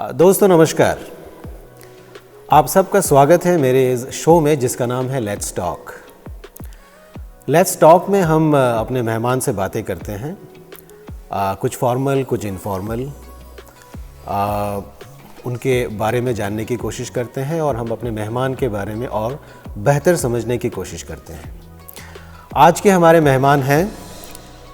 दोस्तों नमस्कार। आप सबका स्वागत है मेरे इस शो में जिसका नाम है लेट्स टॉक। लेट्स टॉक में हम अपने मेहमान से बातें करते हैं, कुछ फॉर्मल कुछ इनफॉर्मल, उनके बारे में जानने की कोशिश करते हैं और हम अपने मेहमान के बारे में और बेहतर समझने की कोशिश करते हैं। आज के हमारे मेहमान हैं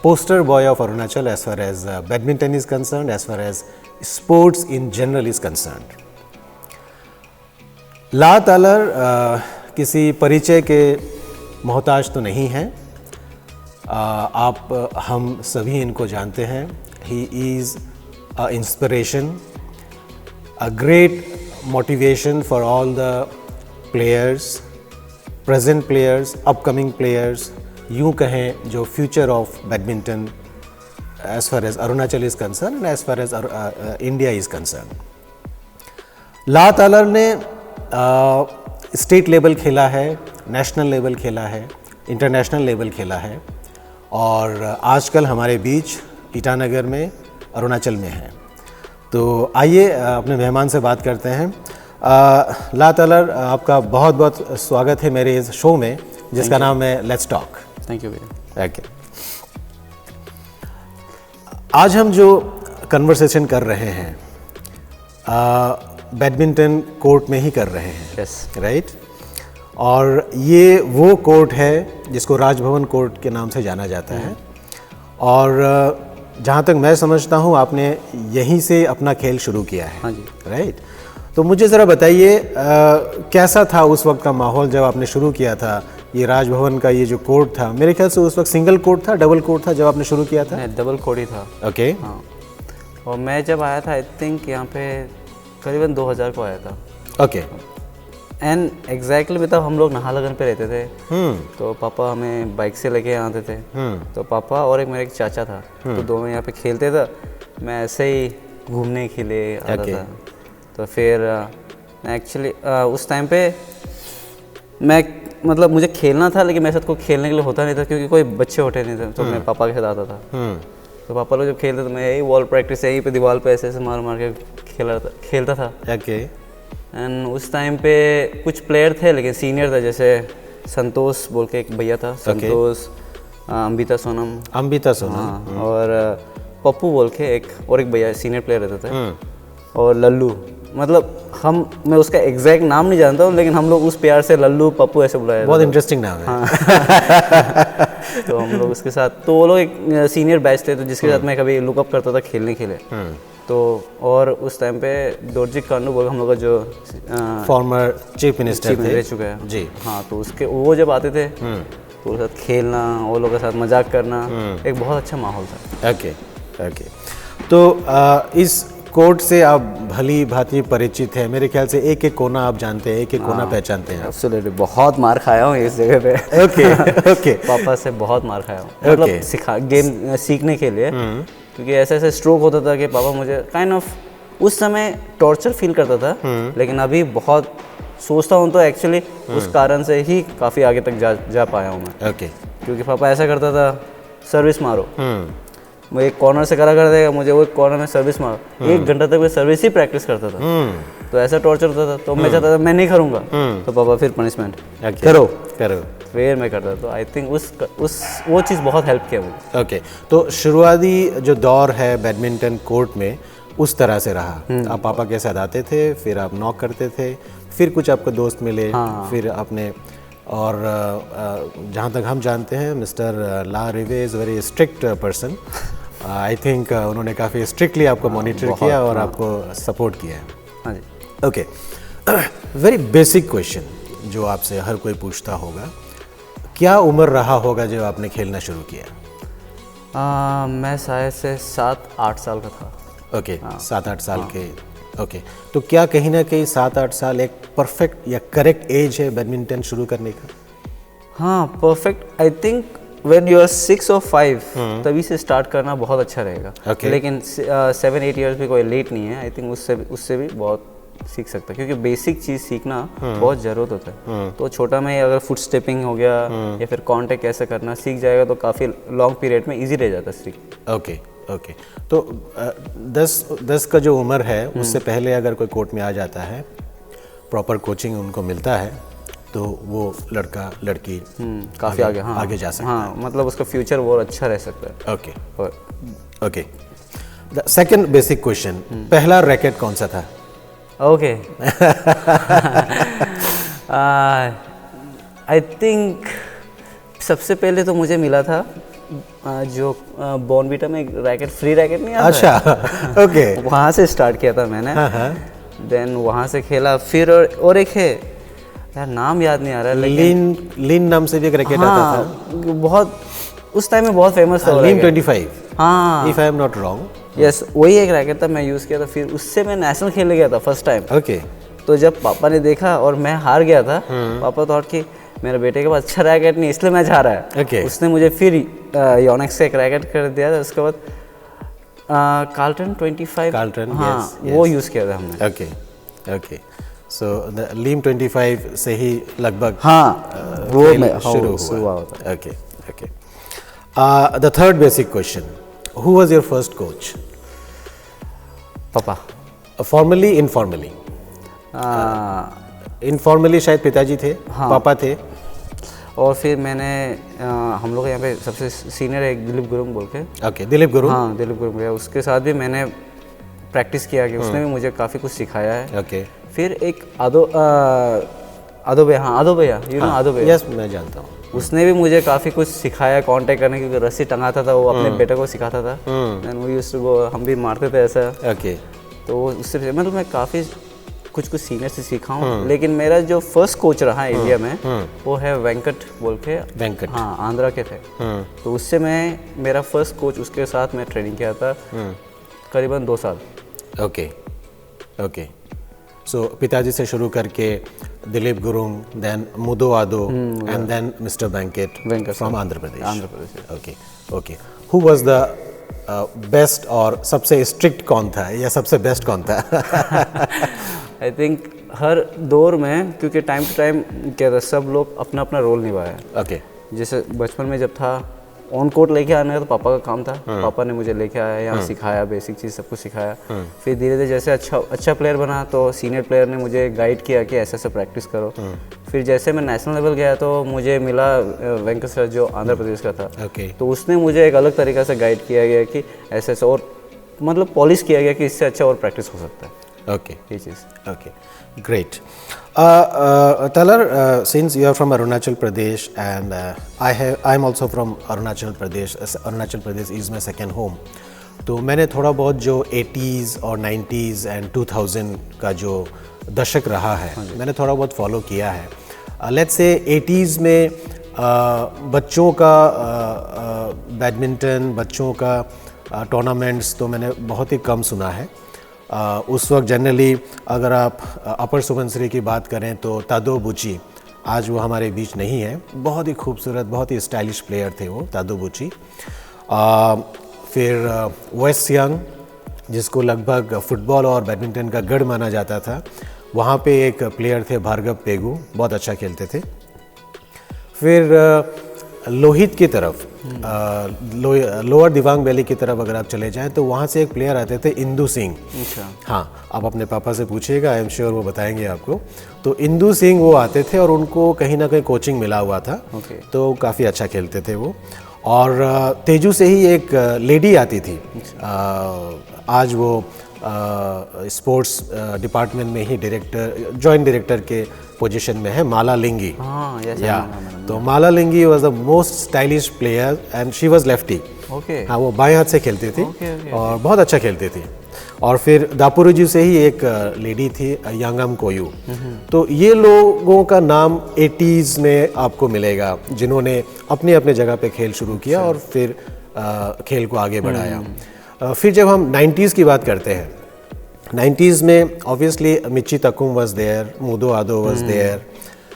poster boy of Arunachal as far as badminton is concerned, as far as sports in general is concerned. La Talar किसी परिचय के मोहताज तो नहीं हैं, आप हम सभी इनको जानते हैं। ही is a inspiration, a great motivation for all the players, present players, upcoming players, यूँ कहें जो future of badminton as far as Arunachal is concerned and as far as India is concerned. ला तालर ने स्टेट लेवल खेला है, national level खेला है, international level खेला है और आजकल हमारे बीच ईटानगर में अरुणाचल में है। तो आइए अपने मेहमान से बात करते हैं। ला तालर, आपका बहुत बहुत स्वागत है मेरे इस शो में जिसका नाम है लेट्स टॉक। थैंक यू भैया। ओके, आज हम जो कन्वर्सेशन कर रहे हैं बैडमिंटन कोर्ट में ही कर रहे हैं। Yes, right. और ये वो कोर्ट है जिसको राजभवन कोर्ट के नाम से जाना जाता है और जहाँ तक मैं समझता हूँ आपने यहीं से अपना खेल शुरू किया है। हाँ जी। राइट। तो मुझे ज़रा बताइए कैसा था उस वक्त का माहौल जब आपने शुरू किया था? ये राजभवन का ये जो कोर्ट था, मेरे ख्याल से उस वक्त सिंगल कोर्ट था, डबल कोर्ट था जब आपने शुरू किया था? नहीं, डबल कोर्ट ही था। ओके। हाँ, और मैं जब आया था आई थिंक यहाँ पे करीबन 2000 को आया था। ओके। एंड एग्जैक्टली मतलब हम लोग नाहरलगुन पे रहते थे। तो पापा हमें बाइक से लेके आते थे। तो पापा और एक मेरा एक चाचा था, तो दोनों यहाँ पे खेलते थे। मैं ऐसे ही घूमने के लिए आता था। तो फिर एक्चुअली उस टाइम पे मैं मतलब मुझे खेलना था, लेकिन मेरे साथ कोई खेलने के लिए होता नहीं था क्योंकि कोई बच्चे होते नहीं थे। तो मैं पापा के साथ आता था। तो पापा लोग जब खेलते तो मैं यही वॉल प्रैक्टिस यहीं पे दीवार पे ऐसे ऐसे मार मार के खेलता था। ओके। एंड उस टाइम पे कुछ प्लेयर थे लेकिन सीनियर था, जैसे संतोष बोल के एक भैया था, संतोष, अंबिता सोनम। हाँ, और पप्पू बोल के एक भैया सीनियर प्लेयर रहते थे, और लल्लू। मतलब मैं उसका एग्जैक्ट नाम नहीं जानता हूँ, लेकिन हम लोग उस प्यार से लल्लू पप्पू ऐसे बुलाया। बहुत इंटरेस्टिंग नाम है। हाँ। तो हम लोग उसके साथ, तो वो लोग एक सीनियर बैच थे, तो जिसके साथ मैं कभी लुकअप करता था खेलने के लिए। तो और उस टाइम पे दोरजी कांडू बोल हम लोग का जो फॉर्मर चीफ मिनिस्टर रह चुका है जी। हाँ, तो उसके वो जब आते थे तो उनके साथ खेलना, वो लोगों के साथ मजाक करना, एक बहुत अच्छा माहौल था। Okay okay. तो इस कोर्ट से आप भली भांति परिचित है, मेरे ख्याल से एक एक कोना आप जानते हैं, एक एक कोना पहचानते हैं। एब्सोल्युटली, बहुत मार खाया हूँ इस जगह पे। Okay okay. पापा से बहुत मार खाया हूँ, मतलब गेम सीखने के लिए, क्योंकि ऐसे ऐसे स्ट्रोक होता था कि पापा मुझे काइंड ऑफ उस समय टॉर्चर फील करता था, लेकिन अभी बहुत सोचता हूँ तो एक्चुअली उस कारण से ही काफ़ी आगे तक जा पाया हूँ मैं। ओके। क्योंकि पापा ऐसा करता था, सर्विस मारो, वो एक कॉर्नर से करा कर देगा मुझे, वो एक कॉर्नर में सर्विस मारो, 1 घंटा तक मैं सर्विस ही प्रैक्टिस करता था। तो ऐसा टॉर्चर होता था, तो मैं चाहता था मैं नहीं करूँगा, तो पापा फिर पनिशमेंट करो। फिर मैं करता था। तो आई थिंक वो चीज़ बहुत हेल्प किया मुझे। ओके। तो शुरुआती जो दौर है बैडमिंटन कोर्ट में उस तरह से रहा, आप पापा के साथ आते थे, फिर आप नॉक करते थे, फिर कुछ आपको दोस्त मिले, फिर आपने, और जहाँ तक हम जानते हैं mister La Rive is very strict person. I think उन्होंने काफ़ी स्ट्रिक्टली आपको मॉनिटर किया और आपको सपोर्ट किया है। हाँ जी। ओके। वेरी बेसिक क्वेश्चन जो आपसे हर कोई पूछता होगा, क्या उम्र रहा होगा जब आपने खेलना शुरू किया? मैं शायद से 7-8 साल का था। ओके। 7-8 साल के। ओके। तो क्या कहीं ना कहीं 7-8 साल एक परफेक्ट या करेक्ट एज है बैडमिंटन शुरू करने का? हाँ, perfect. I think when you are 6 or 5 तभी से स्टार्ट करना बहुत अच्छा रहेगा। लेकिन 7-8 ईयर्स भी कोई लेट नहीं है। आई थिंक उससे भी बहुत सीख सकता है, क्योंकि बेसिक चीज़ सीखना बहुत ज़रूरत होता है। तो छोटा में अगर फुट स्टेपिंग हो गया या फिर कॉन्टैक्ट कैसे करना सीख जाएगा तो काफ़ी लॉन्ग पीरियड में इजी रह जाता है सीख। Okay okay. तो 10 का जो उम्र है उससे पहले अगर कोई कोर्ट में आ जाता है, प्रॉपर कोचिंग उनको मिलता है, तो वो लड़का लड़की काफ़ी आगे, हाँ, आगे जा सकता हाँ, मतलब उसका फ्यूचर बहुत अच्छा रह सकता है। है। Okay okay. The second basic question, पहला रैकेट कौन सा था? ओके, आई थिंक सबसे पहले तो मुझे मिला था जो बॉर्नवीटा में एक रैकेट, फ्री रैकेट नहीं आता अच्छा, ओके। वहाँ से स्टार्ट किया था मैंने। देन वहाँ से खेला, फिर और एक है यार, नाम याद नहीं आ रहा है, लीन नाम से भी एक रैकेट आता था। बहुत उस टाइम में बहुत फेमस था वो लीन रैकेट। 25, हाँ, if I am not wrong. Yes, वही एक रैकेट था, मैं यूज़ किया था। फिर उससे मैं नेशनल खेलने गया था फर्स्ट टाइम। ओके। तो जब पापा ने देखा और मैं हार गया था, पापा थॉट कि मेरे बेटे के पास अच्छा रैकेट नहीं, इसलिए मैच हारा है। Okay. उसने मुझे फिर योनेक्स से एक रैकेट कर दिया था। उसके बाद कार्ल्टन 25, कार्ल्टन, हाँ, yes, वो यूज़ किया था हमने। Okay okay. सो द लीम 25 से ही लगभग हाँ, वो खेल मैं शुरू हुआ हुआ। होता। Okay okay. The third basic question, who was your first coach? पापा। Formally, informally? इनफॉर्मली शायद पिताजी थे, पापा थे। और फिर मैंने हम लोग यहाँ पे सबसे सीनियर है दिलीप गुरुंग बोल के। ओके, दिलीप गुरु। हाँ, दिलीप गुरुंग भैया, उसके साथ भी मैंने प्रैक्टिस किया कि उसने भी मुझे काफ़ी कुछ सिखाया है। ओके। फिर एक आदो भैया, हाँ, आदो भैया, यू नो आदो भैया। यस, मैं जानता हूँ। उसने भी मुझे काफ़ी कुछ सिखाया, कांटेक्ट करने की, रस्सी टंगाता था वो, अपने बेटे को सिखाता था। एंड वो यूज्ड टू गो, हम भी मारते थे ऐसा। ओके। तो उससे मतलब मैं काफ़ी कुछ सीनियर से सीखा हूँ। लेकिन मेरा जो फर्स्ट कोच रहा है इंडिया में, वो है वेंकट बोल के। वेंकट, हाँ, आंध्रा के थे। तो उससे मेरा फर्स्ट कोच, उसके साथ मैं ट्रेनिंग किया था करीबन 2 साल। Okay okay. सो पिताजी से शुरू करके दिलीप गुरुंग, देन मुदो आदो, and then mister Venkat from Andhra Pradesh. Okay okay. Who was the best, और सबसे स्ट्रिक्ट कौन था या सबसे बेस्ट कौन था? आई थिंक हर दौर में, क्योंकि टाइम टू टाइम क्या था, सब लोग अपना अपना रोल निभाया। ओके। जैसे बचपन में जब था, ऑन कोर्ट लेके आने का तो पापा का काम था। पापा ने मुझे लेके आया, यहाँ सिखाया, बेसिक चीज़ सब कुछ सिखाया। फिर धीरे धीरे जैसे अच्छा प्लेयर बना, तो सीनियर प्लेयर ने मुझे गाइड किया कि ऐसे ऐसे प्रैक्टिस करो। फिर जैसे मैं नेशनल लेवल गया तो मुझे मिला वेंकट सर, जो आंध्र प्रदेश का था। ओके। तो उसने मुझे एक अलग तरीक़ा से गाइड किया गया कि ऐसे ऐसे, और मतलब पॉलिश किया गया कि इससे अच्छा और प्रैक्टिस हो सकता है। Okay. ये चीज़। Okay, great. Talar, since you are from Arunachal Pradesh and I'm also from Arunachal Pradesh. Arunachal Pradesh is my second home. तो मैंने थोड़ा बहुत जो 80s और 90s and 2000 का जो दशक रहा है, मैंने थोड़ा बहुत फॉलो किया है। लेट्स से 80s में बच्चों का बैडमिंटन, बच्चों का टूर्नामेंट्स तो मैंने बहुत ही कम सुना है। उस वक्त जनरली अगर आप अपर सुबनसिरी की बात करें तो तादो बुची, आज वो हमारे बीच नहीं है, बहुत ही खूबसूरत, बहुत ही स्टाइलिश प्लेयर थे वो तादो बुची। फिर वेस्ट यंग, जिसको लगभग फुटबॉल और बैडमिंटन का गढ़ माना जाता था, वहाँ पे एक प्लेयर थे भार्गव पेगू, बहुत अच्छा खेलते थे। फिर लोहित की तरफ, लोअर दिवांग वैली की तरफ अगर आप चले जाएं तो वहाँ से एक प्लेयर आते थे, इंदू सिंह। अच्छा। हाँ, आप अपने पापा से पूछिएगा, आई एम श्योर वो बताएंगे आपको। तो इंदू सिंह वो आते थे और उनको कहीं ना कहीं कोचिंग मिला हुआ था। तो काफ़ी अच्छा खेलते थे वो। और तेजू से ही एक लेडी आती थी, आज वो स्पोर्ट्स डिपार्टमेंट में ही जॉइंट डायरेक्टर के पोजीशन में है, माला लिंगी। या तो Mala Lingi was the most stylish player and she was lefty. हाँ, वो बाएं हाथ से खेलती थी और बहुत अच्छा खेलती थी। और फिर दापुरुजू से ही एक लेडी थी, यांगम कोयू। तो ये लोगों का नाम 80s में आपको मिलेगा, जिन्होंने अपने अपने जगह पे खेल शुरू किया और फिर खेल को आगे बढ़ाया। फिर जब हम 90s की बात करते हैं, 90s में obviously Michi Takum was there, Mudo Ado was there,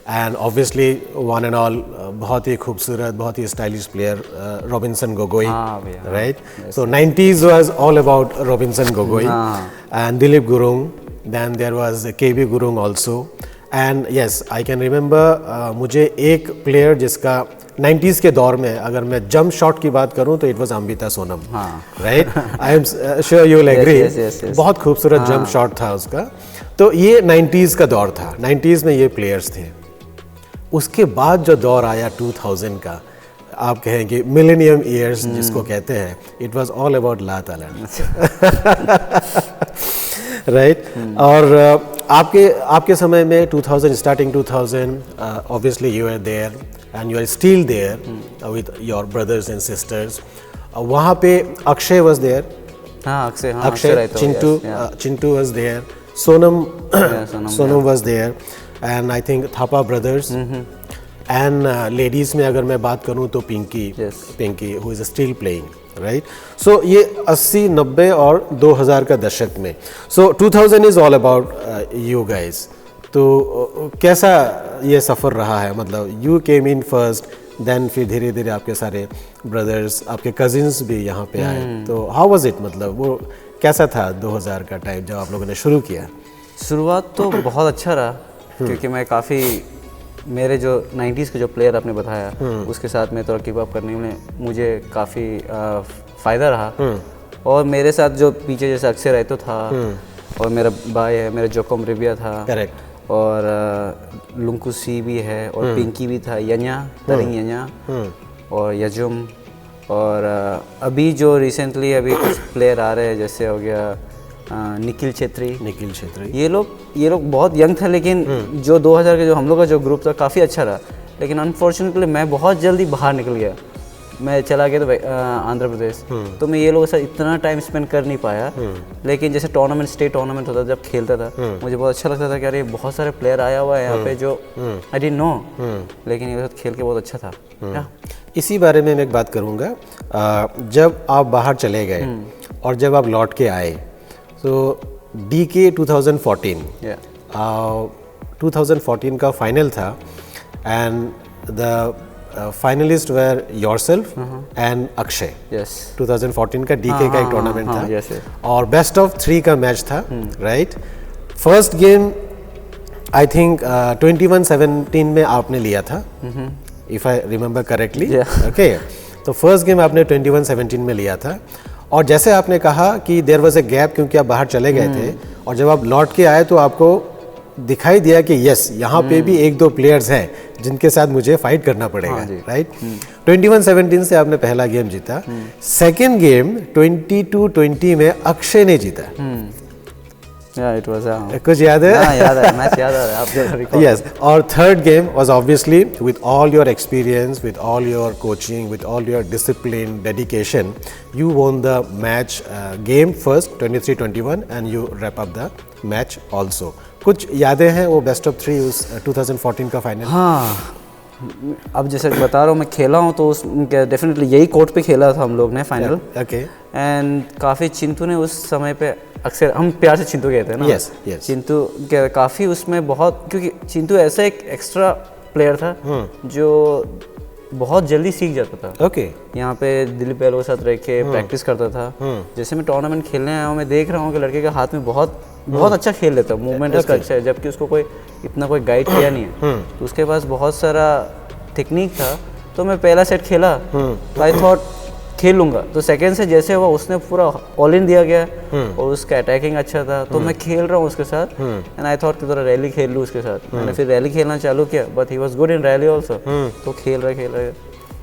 and obviously one and all बहुत ही खूबसूरत, बहुत ही stylish player Robinson Gogoi, right? So 90s was all about Robinson Gogoi and Dilip Gurung, then there was KB Gurung also, and yes I can remember, मुझे एक player जिसका 90s के दौर में अगर मैं जंप शॉट की बात करूं तो it was Amrita Sonam, right? I am sure you will agree, बहुत खूबसूरत जंप शॉट था उसका। तो ये 90s का दौर था, 90s में ये प्लेयर्स थे। उसके बाद जो दौर आया 2000 का, आप कहेंगे मिलेनियम ईयर्स जिसको कहते हैं, it was all about La right? और आपके समय में 2000 starting 2000 obviously you are there and you are still there with your brothers and sisters. वहाँ पे Akshay was there, Akshay Chintu was there, Sonam was there, and I think Thapa brothers, and ladies में अगर मैं बात करूं तो Pinky who is still playing, right? So ये 80, 90 और 2000 का दशक में, so 2000 is all about you guys. तो कैसा ये सफ़र रहा है? मतलब you came in first, then फिर धीरे धीरे आपके सारे ब्रदर्स, आपके कजिन्स भी यहाँ पे आए, तो हाउ वाज इट? मतलब वो कैसा था 2000 का टाइम जब आप लोगों ने शुरू किया? शुरुआत तो बहुत अच्छा रहा, क्योंकि मैं काफ़ी, मेरे जो 90s के जो प्लेयर आपने बताया उसके साथ में तो कीप अप करने में मुझे काफ़ी फ़ायदा रहा। और मेरे साथ जो पीछे जैसे अक्षय रहतो था, और मेरा भाई है, मेरा जोकम रिबिया था, करेक्ट, और लुंकू सी भी है, और पिंकी भी था, यन्या तरिंग यन्या, और यजुम, और अभी जो रिसेंटली अभी कुछ प्लेयर आ रहे हैं, जैसे हो गया निखिल छेत्री, ये लोग बहुत यंग थे, लेकिन जो 2000 के जो हम लोग का जो ग्रुप था काफ़ी अच्छा रहा। लेकिन अनफॉर्चुनेटली मैं बहुत जल्दी बाहर निकल गया, मैं चला गया तो आंध्र प्रदेश, तो मैं ये लोगों के साथ इतना टाइम स्पेंड कर नहीं पाया। लेकिन जैसे टूर्नामेंट, स्टेट टूर्नामेंट होता था, जब खेलता था मुझे बहुत अच्छा लगता था कि अरे बहुत सारे प्लेयर आया हुआ है यहाँ पे जो आई डिडंट नो, लेकिन ये साथ खेल के बहुत अच्छा था। इसी बारे में मैं एक बात करूँगा, जब आप बाहर चले गए और जब आप लौट के आए, तो DK 2014, 2014 का फाइनल था, and the finalist were yourself and Akshay. 2014 का DK का एक टूर्नामेंट था, और बेस्ट ऑफ 3 का मैच था, right? First game I think 21-17 में आपने लिया था, if I remember correctly, okay? तो फर्स्ट गेम आपने 21-17 में लिया था, और जैसे आपने कहा कि देयर वाज अ गैप क्योंकि आप बाहर चले गए थे, और जब आप लौट के आए तो आपको दिखाई दिया कि यस यहाँ पे भी 1-2 प्लेयर्स हैं जिनके साथ मुझे फाइट करना पड़ेगा, राइट? 21-17 से आपने पहला गेम जीता, सेकेंड गेम 22-20 में अक्षय ने जीता। it was कुछ याद है? याद है, मैच याद है, आप जो रिकॉर्ड। Yes, और third game was obviously with all your experience, with all your coaching, with all your discipline, dedication, you won the match game first 23-21 and you wrap up the match also. कुछ यादें हैं वो best of 3 उस 2014 का final? हाँ, अब जैसे बता रहा हूँ मैं खेला हूँ, तो उस डेफिनेटली यही कोर्ट पे खेला था हम लोग ने फाइनल, ओके? एंड काफ़ी चिंटू ने उस समय पे, अक्सर हम प्यार से चिंटू कहते हैं ना, चिंटू काफ़ी उसमें बहुत, क्योंकि चिंटू ऐसा एक एक्स्ट्रा प्लेयर था जो बहुत जल्दी सीख जाता था। ओके, यहाँ पे दिलीप बैलो के साथ रह के प्रैक्टिस करता था। जैसे मैं टूर्नामेंट खेलने आया हूँ, मैं देख रहा हूँ कि लड़के के हाथ में बहुत अच्छा खेल लेता है, मूवमेंट उसका अच्छा है, जबकि उसको इतना कोई गाइड किया नहीं है, तो उसके पास बहुत सारा टेक्निक था। तो मैं पहला सेट खेला, तो आई थॉट खेल लूँगा, तो सेकेंड से जैसे हुआ उसने पूरा ऑल इन दिया गया, और उसका अटैकिंग अच्छा था, तो मैं खेल रहा हूँ उसके साथ, एंड आई थॉट कि थोड़ा रैली खेल लूँ उसके साथ। मैंने फिर रैली खेलना चालू किया, but he was good in rally also, तो खेल रहे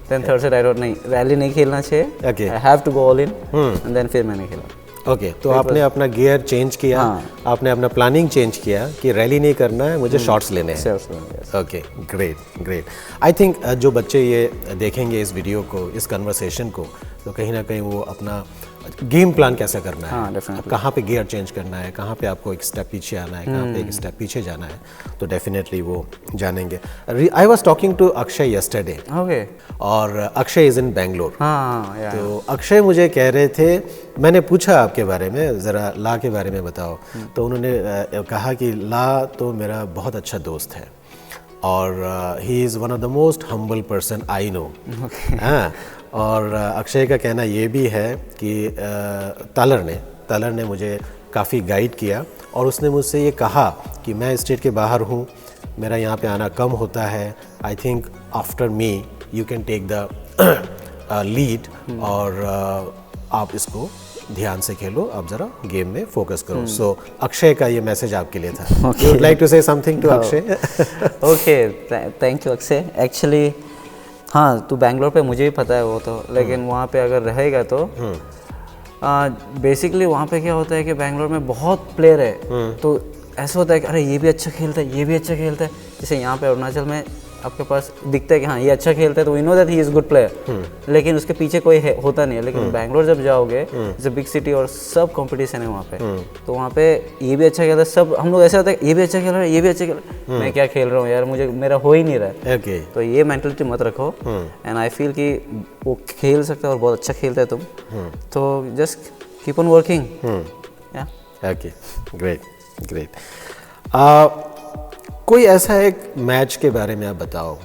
then third set I thought नहीं, रैली नहीं खेलना चाहिए, I have to go all in, and then फिर मैंने खेला। ओके, तो आपने अपना गियर चेंज किया, आपने अपना प्लानिंग चेंज किया कि रैली नहीं करना है, मुझे शॉट्स लेने हैं। Okay, great. आई थिंक जो बच्चे ये देखेंगे इस वीडियो को, इस कन्वर्सेशन को, तो कहीं ना कहीं वो अपना गेम प्लान कैसे करना है, कहाँ पे गियर चेंज करना है, कहाँ पे आपको एक स्टेप पीछे आना है, कहाँ पे एक स्टेप पीछे जाना है, तो डेफिनेटली वो जानेंगे। I was talking to Akshay yesterday, और अक्षय इज़ इन बेंगलोर, तो अक्षय मुझे कह रहे थे, मैंने पूछा आपके बारे में, ज़रा ला के बारे में बताओ, तो उन्होंने कहा कि ला तो मेरा बहुत अच्छा दोस्त है, और he is one of the most humble person I know. हाँ, और अक्षय का कहना ये भी है कि तालर ने मुझे काफ़ी गाइड किया, और उसने मुझसे ये कहा कि मैं स्टेट के बाहर हूँ, मेरा यहाँ पे आना कम होता है, I think after me you can take the lead और आप इसको ध्यान से खेलो, आप ज़रा गेम में फोकस करो। सो अक्षय का ये मैसेज आपके लिए था। You would like to say something to Akshay? Okay, thank you Akshay. Actually हाँ, तू बैंगलोर पे मुझे भी पता है वो तो, लेकिन वहाँ पे अगर रहेगा तो बेसिकली वहाँ पे क्या होता है कि बैंगलोर में बहुत प्लेयर है, तो ऐसा होता है कि अरे ये भी अच्छा खेलता है, ये भी अच्छा खेलता है। जैसे यहाँ पे अरुणाचल में आपके पास दिखता है कि हाँ ये अच्छा खेलता है, तो we know that he is good player, लेकिन उसके पीछे कोई होता नहीं है। लेकिन बैंगलोर जब जाओगे, जैसे बिग सिटी और सब कंपटीशन है वहाँ पे, तो वहाँ पे ये भी अच्छा खेलता है, सब हम लोग ऐसे होता है ये भी अच्छा खेल रहा है, ये भी अच्छा खेल रहा है, मैं क्या खेल रहा हूँ यार, मुझे मेरा हो ही नहीं रहा है। तो ये मेंटलिटी मत रखो, एंड आई फील कि वो खेल सकता है और बहुत अच्छा खेलता है तुम, तो just keep on working. Okay, great great. कोई ऐसा एक मैच के बारे में आप बताओ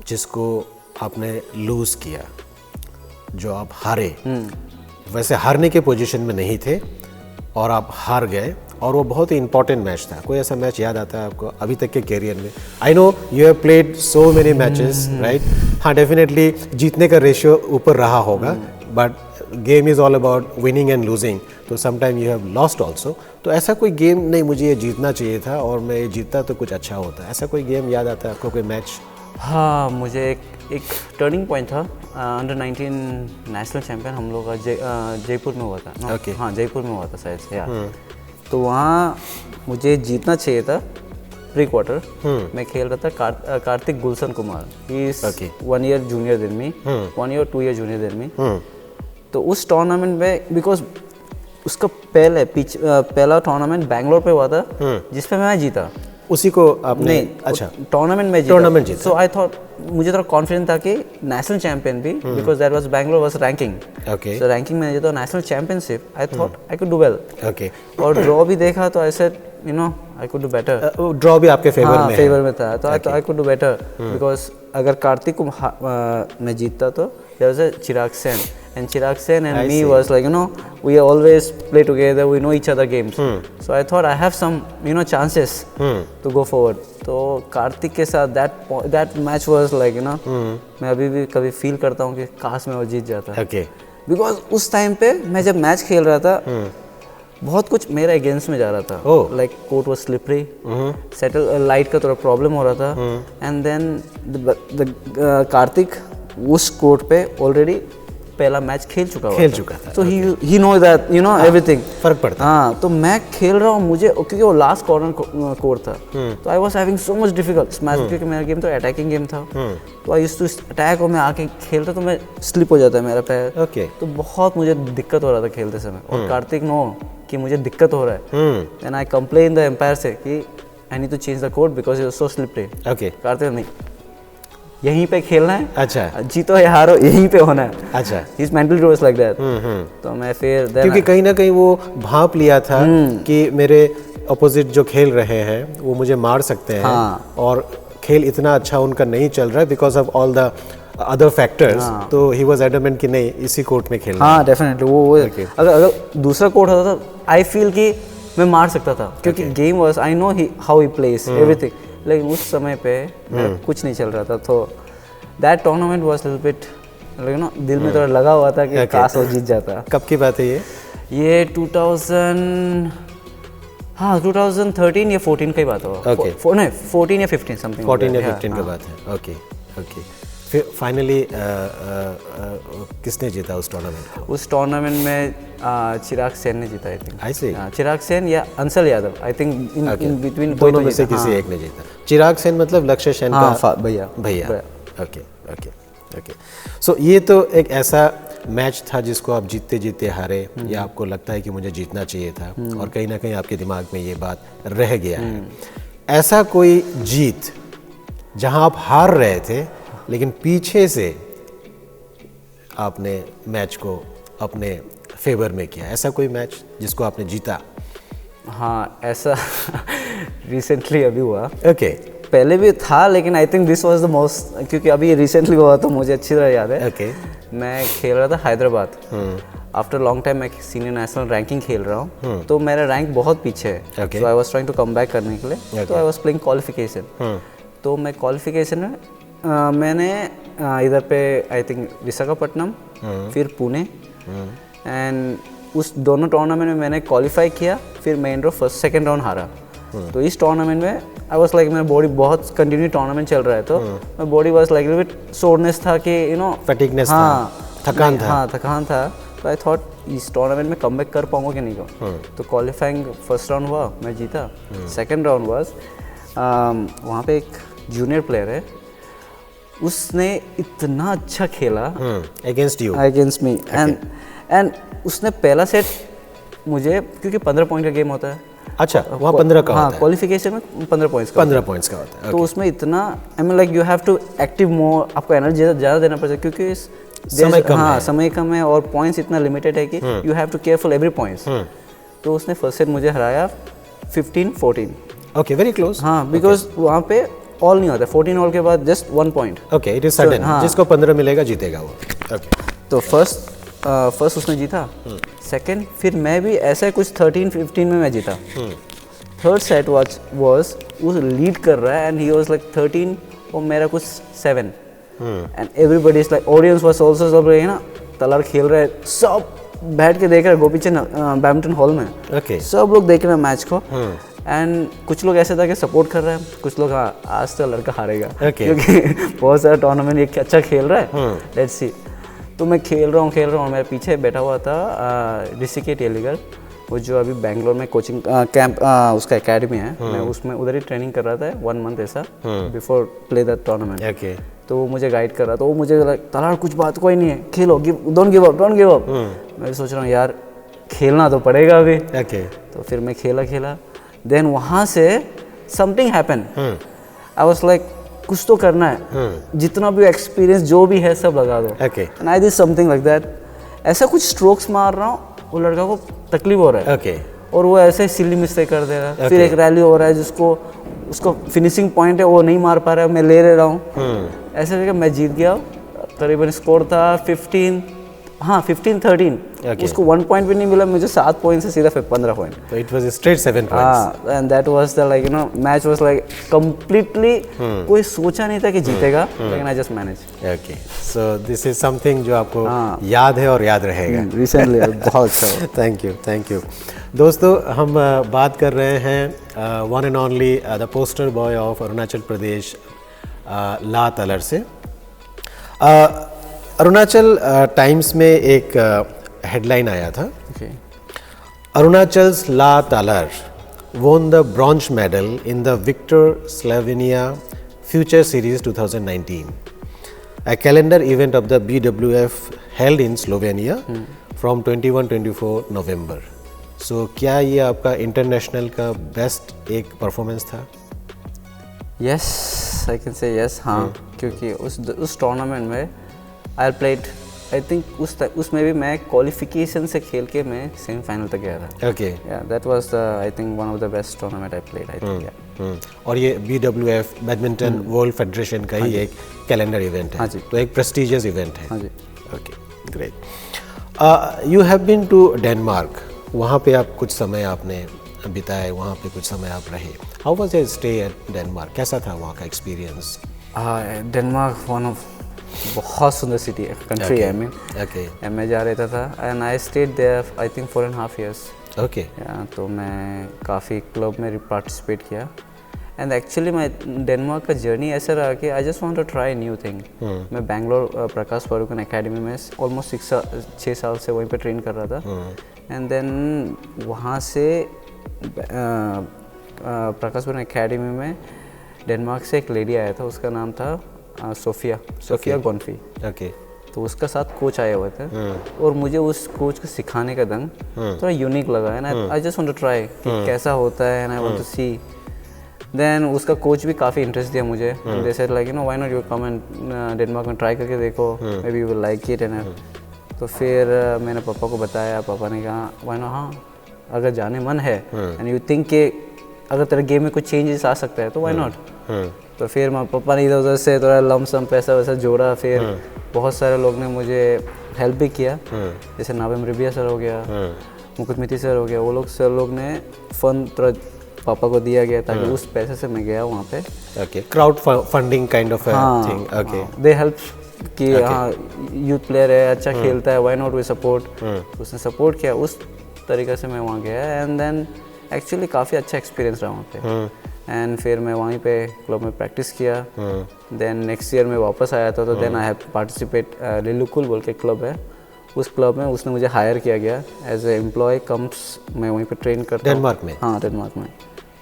जिसको आपने लूज़ किया, जो आप हारे, वैसे हारने के पोजीशन में नहीं थे और आप हार गए, और वो बहुत ही इंपॉर्टेंट मैच था। कोई ऐसा मैच याद आता है आपको अभी तक के कैरियर में? I know you have played so many matches, right? हाँ, डेफिनेटली जीतने का रेशियो ऊपर रहा होगा, but game is all about winning and losing, तो sometime you have lost also. तो ऐसा कोई गेम, नहीं मुझे ये जीतना चाहिए था और मैं ये जीतता तो कुछ अच्छा होता, ऐसा कोई गेम याद आता है आपको, कोई मैच? हाँ, मुझे एक टर्निंग पॉइंट था, अंडर 19 नेशनल चैम्पियन हम लोग का जयपुर में हुआ था। Okay. हाँ, जयपुर में हुआ था शायद से यार। तो वहाँ मुझे जीतना चाहिए था। प्री क्वार्टर मैं खेल रहा था Kartik Gulshan Kumar, he is 1 year junior than me, 1 year 2 year junior than me. तो उस टूर्नामेंट में, बिकॉज उसका पहला टूर्नामेंट बैंगलोर पे हुआ था, जिसपे मैं जीता। उसी को आपने? अच्छा, टूर्नामेंट में जीता। सो आई थॉट, मुझे थोड़ा कॉन्फिडेंस था कि नेशनल चैंपियन भी, because that was Bangalore was ranking. Okay, so ranking में जीता, national championship, I thought I could do well. Okay, और ड्रॉ भी देखा तो I said you know I could do better. Draw भी आपके फेवर में था, तो I could do better, because अगर कार्तिक को मैं जीतता तो there was a Chirag Sen, and Chirag Sen and me was like, you know, we always play together, we know each other games. So I thought I have some, you know, chances to go forward. तो कार्तिक के साथ that match was like, you know, मैं अभी भी कभी feel करता हूँ कि काश मैं वो जीत जाता। Okay. Because उस टाइम पे मैं जब मैच खेल रहा था, बहुत कुछ मेरा अगेंस्ट में जा रहा था। Like court was slippery, settle light का थोड़ा प्रॉब्लम हो रहा था, एंड देन कार्तिक उस कोर्ट पे ऑलरेडी पहला मैच खेल चुका था, तो he know that, you know, everything फर्क पड़ता। हाँ, तो मैं खेल रहा हूँ, मुझे क्योंकि वो लास्ट कॉर्नर कोर्ट था, तो I was having so much difficult smash, क्योंकि मेरा गेम तो अटैकिंग गेम था, तो आई यूज्ड टू अटैक, और मैं आके खेलता तो मैं स्लिप हो जाता है मेरा पैर। ओके, तो बहुत मुझे दिक्कत हो रहा था खेलते समय, और कार्तिक नो कि मुझे दिक्कत हो रहा है, and I complain the umpire से कि I need to change the court because it was so slippery. Okay, Kartik नहीं, यहीं पे खेलना है, अच्छा, जीतो या हारो यहीं पे होना है। अच्छा, His mentality was like that. तो मैं फिर क्योंकि कहीं ना कहीं वो भांप लिया था कि मेरे अपोजिट जो खेल रहे हैं वो मुझे मार सकते हैं, और खेल इतना अच्छा उनका नहीं चल रहा है because of all the other factors, तो ही वाज एडमेंट कि नहीं इसी कोर्ट में खेलना। हाँ, डेफिनेटली वो अगर दूसरा कोर्ट होता तो आई फील कि मैं मार सकता था, क्योंकि game was, I know how he place everything, लेकिन उस समय पे मेरा कुछ नहीं चल रहा था। तो that tournament was little bit, you know, दिल में थोड़ा लगा हुआ था कि काश वो जीत जाता। कब की बात है ये 2013 या 14 की बात होगा। ओके, नहीं 14 या 15 समथिंग, 14 या 15 की बात है। ओके, ओके, फिर फाइनली किसने जीता उस टूर्नामेंट को? उस टूर्नामेंट में चिराग सेन ने जीता, आई थिंक। आई सी, चिराग सेन या Ansal Yadav, I think in between दोनों में से किसी एक ने जीता। चिराग सेन मतलब लक्ष्य सेन का भैया। Okay, okay, okay. सो ये तो एक ऐसा मैच था जिसको आप जीतते जीतते हारे, या आपको लगता है कि मुझे जीतना चाहिए था, और कहीं ना कहीं आपके दिमाग में ये बात रह गया है। ऐसा कोई जीत जहां आप हार रहे थे लेकिन पीछे से आपने मैच को अपने फेवर में किया, ऐसा कोई मैच जिसको आपने जीता? हाँ, ऐसा रिसेंटली अभी हुआ। ओके, पहले भी था, लेकिन I think this was the most, क्योंकि अभी रिसेंटली हुआ तो मुझे अच्छी तरह याद है। ओके, मैं खेल रहा था हैदराबाद, आफ्टर लॉन्ग टाइम मैं सीनियर नेशनल रैंकिंग खेल रहा हूँ, तो मेरा रैंक बहुत पीछे है। Okay. तो I was trying to come back करने के लिए, तो Okay. I was playing qualification. तो मैं क्वालिफिकेशन में मैंने इधर पे आई थिंक विशाखापट्टनम, फिर पुणे, एंड उस दोनों टूर्नामेंट में मैंने क्वालिफाई किया, फिर main draw first second round हारा। तो इस टूर्नामेंट में आई वाज लाइक मेरा बॉडी बहुत कंटिन्यू टूर्नामेंट चल रहा है, तो मेरा body was like bit soreness था कि यू नो फटीगनेस हाँ थकान था। हाँ थकान था। तो आई थॉट इस टूर्नामेंट में कम बैक कर पाऊंगा कि नहीं को। तो क्वालिफाइंग फर्स्ट राउंड हुआ, मैं जीता। सेकंड राउंड वाज वहाँ पे एक जूनियर प्लेयर है, उसने इतना अच्छा खेला against you. Against me, and उसने पहला सेट मुझे, क्योंकि 15 पॉइंट का गेम होता है। अच्छा, वहाँ 15 का हाँ, होता है। क्वालिफिकेशन में 15 पॉइंट्स का 15 पॉइंट्स का होता है। तो उसमें इतना I mean like you have to active more, आपको एनर्जी ज़्यादा देना पड़ता है, क्योंकि समय कम है। समय कम है और पॉइंट्स इतना लिमिटेड है कि you have to careful every points. तो उसने फर्स्ट सेट मुझे हराया 15-14। Okay, very close. हाँ, बिकॉज वहाँ पे ऑल नहीं होता, 14 ऑल के बाद just 1 point. Okay, it is sudden. जिसको 15 मिलेगा जीतेगा वो। ओके, तो फर्स्ट उसने जीता, सेकंड फिर मैं भी ऐसा कुछ 13-15 में मैं जीता। थर्ड सेट वाज वो लीड कर रहा है एंड ही वाज लाइक 13 और मेरा कुछ 7, and everybody is like, audience was also, सब रहे ना तलवार खेल रहे हैं, सब बैठ के देख रहे हैं गोपीचंद बैडमिंटन हॉल में। ओके, सब लोग देख रहे हैं मैच को, एंड कुछ लोग ऐसे था कि सपोर्ट कर रहे हैं, कुछ लोग हाँ आज तो लड़का हारेगा, क्योंकि बहुत सारा टूर्नामेंट ये अच्छा खेल रहा है, लेट्स सी। तो मैं खेल रहा हूँ, मेरे पीछे बैठा हुआ था ऋषिकेश एलिगर, वो जो अभी बैंगलोर में कोचिंग कैंप उसका एकेडमी है, मैं उसमें उधर ही ट्रेनिंग कर रहा था 1 मंथ ऐसा before play that tournament. Okay, तो वो मुझे गाइड कर रहा था, तो वो मुझे तलाड़ कुछ बात कोई नहीं है, खेलो, डोंट गिव अप। मैं सोच रहा हूँ यार खेलना तो पड़ेगा अभी। ओके, तो फिर मैं खेला, देन वहाँ से something happen, I was like कुछ तो करना है, जितना भी एक्सपीरियंस जो भी है सब लगा दो। Okay, and I did something like that. ऐसा कुछ स्ट्रोक्स मार रहा हूँ, वो लड़का को तकलीफ हो रहा है, ओके, और वो ऐसे सिली मिस्टेक कर दे रहा है। फिर एक रैली हो रहा है जिसको उसको फिनिशिंग पॉइंट है वो नहीं मार पा रहा है, मैं ले रहा हूँ। ऐसे करके मैं जीत गया। करीबन स्कोर था 15-13। Okay. उसको 1 पॉइंट भी नहीं मिला, मुझे 7 पॉइंट से सीधा 15 पॉइंट। तो इट वाज स्ट्रेट 7 पॉइंट्स। हाँ, and that was the like you no match was like completely, कोई सोचा नहीं था कि जीतेगा, लेकिन I just manage. Okay, so this is something जो आपको याद है और याद रहेगा। रिसेंटली बहुत अच्छा। Thank you. दोस्तों, हम बात कर रहे हैं one and only the poster boy of Arunachal Pradesh, La Talar से। अरुणाचल टाइम्स में एक हेडलाइन आया था, अरुणाचल्स ला तालर won the bronze medal in the Victor Slovenia Future Series 2019, a calendar event of the BWF held in Slovenia from 21-24 November. So क्या ये आपका international का best एक परफॉर्मेंस था? Yes, I can say yes. हाँ, क्योंकि उस टूर्नामेंट में आई प्लेड, आई थिंक उसमें भी मैं क्वालिफिकेशन से खेल के मैं सेमीफाइनल तक गया था। ओके, या that was the I think one of the best tournament I played, I think. और ये BWF बैडमिंटन वर्ल्ड फेडरेशन का ही एक कैलेंडर इवेंट है। हाँ जी। तो एक प्रेस्टिजियस इवेंट है। हाँ जी। Okay, great. You have been to Denmark, वहाँ पे आप कुछ समय आपने बिताए, वहाँ पे कुछ समय आप रहे। How was your stay at Denmark? कैसा था वहाँ का एक्सपीरियंस? डेनमार्क वन ऑफ बहुत सुंदर सिटी है, कंट्री है। आई मीन ओके, मैं जा रहता था and I stayed there I think 4.5 years। Okay, तो मैं काफ़ी क्लब में पार्टिसिपेट किया, एंड एक्चुअली मैं डेनमार्क का जर्नी ऐसा रहा कि I just want to try new thing. मैं बैंगलोर प्रकाश पारुकन एकेडमी में ऑलमोस्ट 6 साल से वहीं पे ट्रेन कर रहा था, एंड देन वहाँ से प्रकाश पारुकन एकेडमी में डेनमार्क से एक लेडी आया था, उसका नाम था सोफिया गॉन्फी। ओके, तो उसका साथ कोच आए हुए थे, और मुझे उस कोच को सिखाने का दंग थोड़ा यूनिक लगा, and I just want to try कि कैसा होता है, and I want to see. Then उसका कोच भी काफ़ी इंटरेस्ट दिया मुझे, they said like you know why not you come and Denmark में ट्राई करके देखो, maybe you will like it. And तो फिर मैंने पापा को बताया, पापा ने कहा व्हाई नॉट, हाँ अगर जाने मन है एंड यू थिंक कि अगर तेरे गेम में कुछ चेंजेस आ सकता है तो व्हाई नॉट। तो फिर पापा ने इधर उधर से थोड़ा लमसम पैसा वैसा जोड़ा, फिर बहुत सारे लोग ने मुझे हेल्प भी किया, जैसे नाबिम रिबिया सर हो गया, मुकुट मिती सर हो गया, वो लोग सर लोग ने फंड थोड़ा पापा को दिया गया ताकि उस पैसे से मैं गया वहाँ पे। Okay, crowd funding kind of thing. Okay, they help कि हाँ यूथ प्लेयर है, अच्छा खेलता है, व्हाई नॉट वी सपोर्ट। उसने सपोर्ट किया, उस तरीके से मैं वहाँ गया एंड देन एक्चुअली काफ़ी अच्छा एक्सपीरियंस रहा वहाँ पे। एंड फिर मैं वहीं पे क्लब में प्रैक्टिस किया। देन नेक्स्ट ईयर मैं वापस आया था, तो देन आई हैव पार्टिसिपेट लिलुकुल बोल के क्लब है, उस क्लब में उसने मुझे हायर किया गया एज ए एम्प्लॉय कम्स, मैं वहीं पे ट्रेन करता हूँ डेनमार्क में। हाँ डेनमार्क में।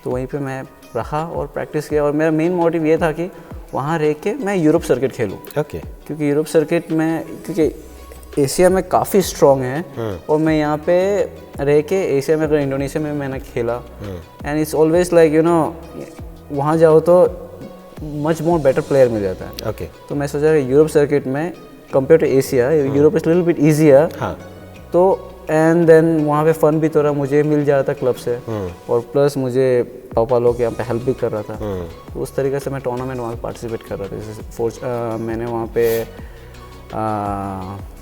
तो वहीं पे मैं रहा और प्रैक्टिस किया, और मेरा मेन मोटिव ये था कि वहाँ रह के मैं यूरोप सर्किट खेलूँ। ओके, क्योंकि यूरोप सर्किट में, क्योंकि एशिया में काफ़ी स्ट्रॉन्ग है, और मैं यहाँ पे रह के एशिया में, अगर इंडोनेशिया में मैंने खेला, and it's always like you know, वहाँ जाओ तो मच मोर बेटर प्लेयर मिल जाता है। ओके, तो मैं सोचा कि यूरोप सर्किट में compare to Asia, Europe is little bit easier. हाँ, तो एंड देन वहाँ पे फन भी थोड़ा मुझे मिल जाता क्लब से, और प्लस मुझे पापा लोग यहाँ पे हेल्प भी कर रहा था। तो उस तरीके से मैं टूर्नामेंट वहाँ पे पार्टिसिपेट कर रहा था। जैसे मैंने वहाँ पे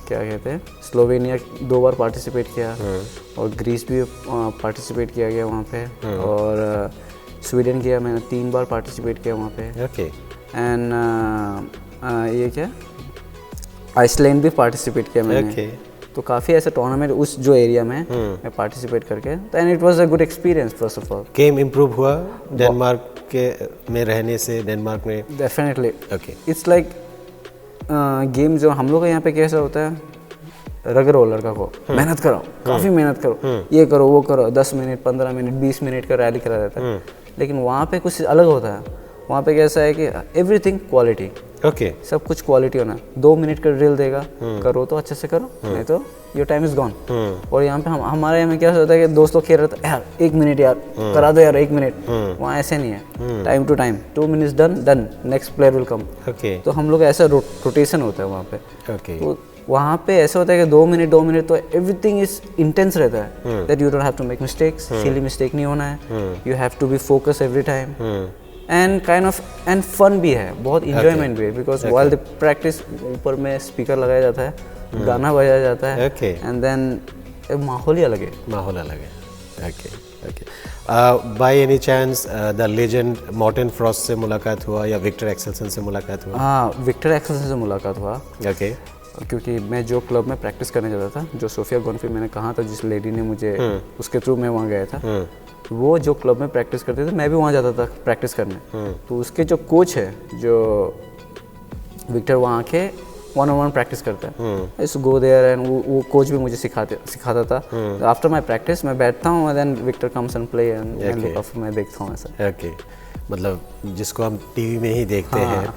क्या कहते हैं, स्लोवेनिया 2 बार पार्टिसिपेट किया, और ग्रीस भी पार्टिसिपेट किया गया वहाँ पे, और स्वीडन किया मैंने 3 बार पार्टिसिपेट किया वहाँ पे। ओके, एंड ये क्या, आइसलैंड भी पार्टिसिपेट किया मैंने। ओके, तो काफ़ी ऐसे टूर्नामेंट उस जो एरिया में मैं पार्टिसिपेट करके, and it was a good experience first of all. Game improve हुआ डेनमार्क के में रहने से, डेनमार्क में? Definitely. Okay, it's like game जो हम लोग के यहाँ पे कैसा होता है, रगड़ो लड़का को, मेहनत करो, काफ़ी मेहनत करो, ये करो वो करो, 10 मिनट 15 मिनट 20 मिनट का रैली करा जाता है। लेकिन वहाँ पे कुछ अलग होता है। वहाँ पे कैसा है कि एवरीथिंग क्वालिटी, ओके, सब कुछ क्वालिटी होना। 2 मिनट का ड्रिल देगा, करो तो अच्छे से करो, नहीं तो योर टाइम इज गॉन। और यहाँ पे हमारे यहाँ में क्या होता है कि दोस्त लोग खेल रहे थे, यार 1 मिनट यार करा दो यार 1 मिनट। वहाँ ऐसे नहीं है, time to time, 2 minutes done, next player will come. Okay, तो हम लोग ऐसा रोटेशन होता है वहाँ पे। ओके, तो वहाँ पे ऐसा होता है कि 2 मिनट तो एवरीथिंग इज इंटेंस रहता है, that you don't have to make mistakes, silly mistake नहीं होना है, you have to be focus every time, and kind of and fun भी है, बहुत इंजॉयमेंट भी है, बिकॉज व्हाइल द प्रैक्टिस ऊपर में स्पीकर लगाया जाता है, गाना बजाया जाता है, एंड देन माहौल ही अलग है। माहौल अलग है। Okay, okay. By any chance the legend Morten Frost से मुलाकात हुआ या विक्टर एक्सेल्सन से मुलाकात हुआ? हाँ, विक्टर एक्सेल्सन से मुलाकात हुआ। ओके, क्योंकि मैं जो क्लब में प्रैक्टिस करने जाता था, जो सोफिया गॉनफी मैंने कहा था, जिस लेडी ने मुझे उसके थ्रू मैं वहाँ गया था, वो जो क्लब में प्रैक्टिस करते थे, मैं भी वहाँ जाता था प्रैक्टिस करने। तो उसके जो कोच है, जो विक्टर, वहाँ के 1-on-1 प्रैक्टिस करता है, इस गो देयर, एंड वो कोच भी मुझे सिखाता था। आफ्टर माई प्रैक्टिस मैं बैठता हूँ, then Victor comes and play, and look up, मैं देखता हूँ ऐसा। ओके, मतलब जिसको हम टीवी में ही देखते हैं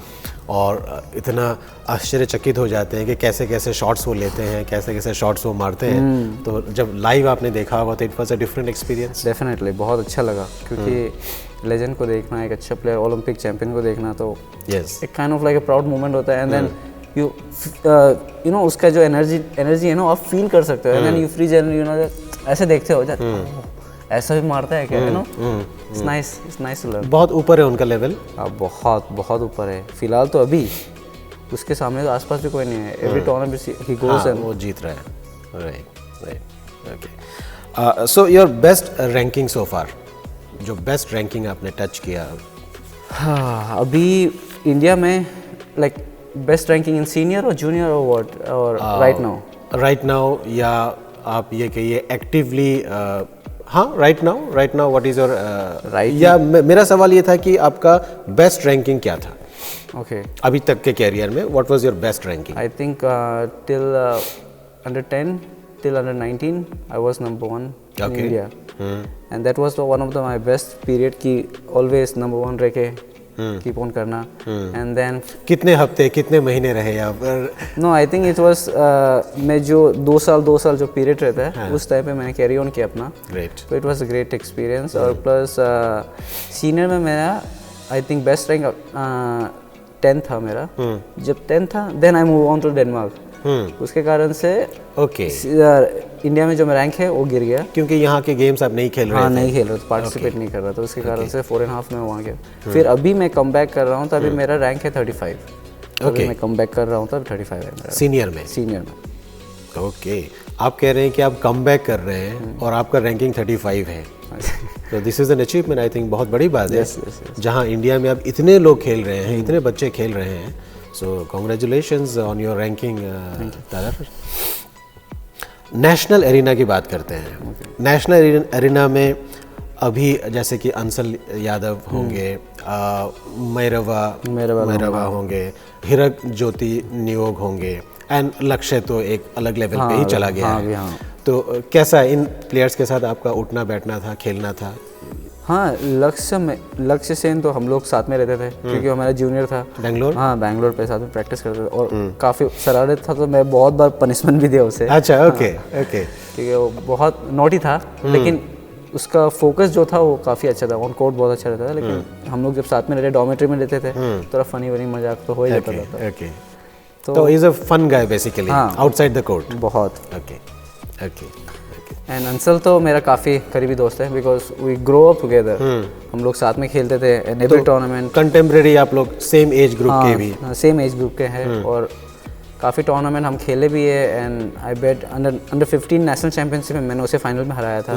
और इतना आश्चर्यचकित हो जाते हैं कि कैसे कैसे शॉट्स वो लेते हैं, कैसे कैसे शॉट्स वो मारते हैं, तो जब लाइव आपने देखा होगा तो it was a different experience. Definitely बहुत अच्छा लगा, क्योंकि लेजेंड को देखना, एक अच्छा प्लेयर, ओलंपिक चैंपियन को देखना, तो एक kind of like a proud moment होता है। एंड देन यू नो उसका जो एनर्जी है ना, आप फील कर सकते हो, and then you freeze, and you know ऐसे देखते हो, ऐसा भी मारता है क्या, you know, it's nice to learn. बहुत ऊपर है उनका लेवल। बहुत ऊपर है फिलहाल तो। अभी उसके सामने तो आसपास भी कोई नहीं है। Every tournament he goes and वो जीत रहा है। Right, okay. So your best ranking so far, जो बेस्ट रैंकिंग आपने टच किया? हाँ, अभी इंडिया में लाइक बेस्ट रैंकिंग इन सीनियर और जूनियर और व्हाट, और राइट नाउ, या आप ये कहिए एक्टिवली, हाँ right now what is your right, या मेरा सवाल ये था कि आपका बेस्ट रैंकिंग क्या था? ओके, अभी तक के कैरियर में what was your best ranking? I think till under 10 till under 19 I was number 1 in India, and that was one of my best period की always number 1 रह के कीप ऑन करना। एंड देन कितने हफ्ते कितने महीने रहे यहाँ पर? No, I think it was मैं जो 2 साल जो पीरियड रहता है, उस टाइम पे मैंने कैरी ऑन किया अपना। ग्रेट, तो it was a great experience. और प्लस सीनियर में मेरा आई थिंक बेस्ट रैंक 10 था मेरा। जब 10 था, then I move on to Denmark. उसके कारण से ओके, इंडिया में जो मेरा रैंक है वो गिर गया। क्योंकि यहाँ के गेम्स आप नहीं खेल रहे हाँ थे। नहीं खेल रहा था, पार्टिसिपेट नहीं कर रहा था, उसके कारण से 4.5 में वहाँ गया। फिर अभी मैं कम बैक कर रहा हूँ, तो अभी मेरा रैंक है 35। अभी मैं कम बैक कर रहा हूँ तो अभी 35 है मेरा सीनियर में। सीनियर में। ओके, आप कह रहे हैं कि आप कम बैक कर रहे हैं और आपका रैंकिंग 35 है, तो this is an achievement, I think बहुत बड़ी बात है। जहाँ इंडिया में अब इतने लोग खेल रहे हैं, इतने बच्चे खेल रहे हैं, सो कॉन्ग्रेचुलेशंस ऑन योर रैंकिंग दादा। नेशनल एरिना की बात करते हैं। नेशनल एरिना में अभी जैसे कि अंसल यादव होंगे, मैरवा होंगे, हिरक ज्योति नियोग होंगे, एंड लक्ष्य तो एक अलग लेवल पे ही चला गया है। तो कैसा इन प्लेयर्स के साथ आपका उठना बैठना था, खेलना था? हाँ, लक्ष्य सेन तो हम लोग साथ में रहते थे, क्योंकि वो हमारा जूनियर था। बेंगलोर? हाँ, बेंगलोर पे साथ में प्रैक्टिस करते थे, और काफ़ी शरारत था, तो मैं बहुत बार पनिशमेंट भी दिया उसे। अच्छा, ओके ओके। क्योंकि वो बहुत नॉटी था, लेकिन उसका फोकस जो था वो काफ़ी अच्छा था, ऑन कोर्ट बहुत अच्छा रहता था। लेकिन हम लोग जब साथ में रहते, डॉर्मेट्री में रहते थे, थोड़ा फनी वनी मजाक तो हो ही जाता था। ओके, तो is a fun guy basically outside the court. बहुत। Okay okay. एंड अंसल तो मेरा काफ़ी करीबी दोस्त है, because we grow up together. हम लोग साथ में खेलते थे एंड एवरी टूर्नामेंट। कंटेम्प्रेरी आप लोग सेम एज ग्रुप के भी? सेम एज ग्रुप के हैं, और काफ़ी टूर्नामेंट हम खेले भी है। And I bet under 15 national championship में मैंने उसे फाइनल में हराया था।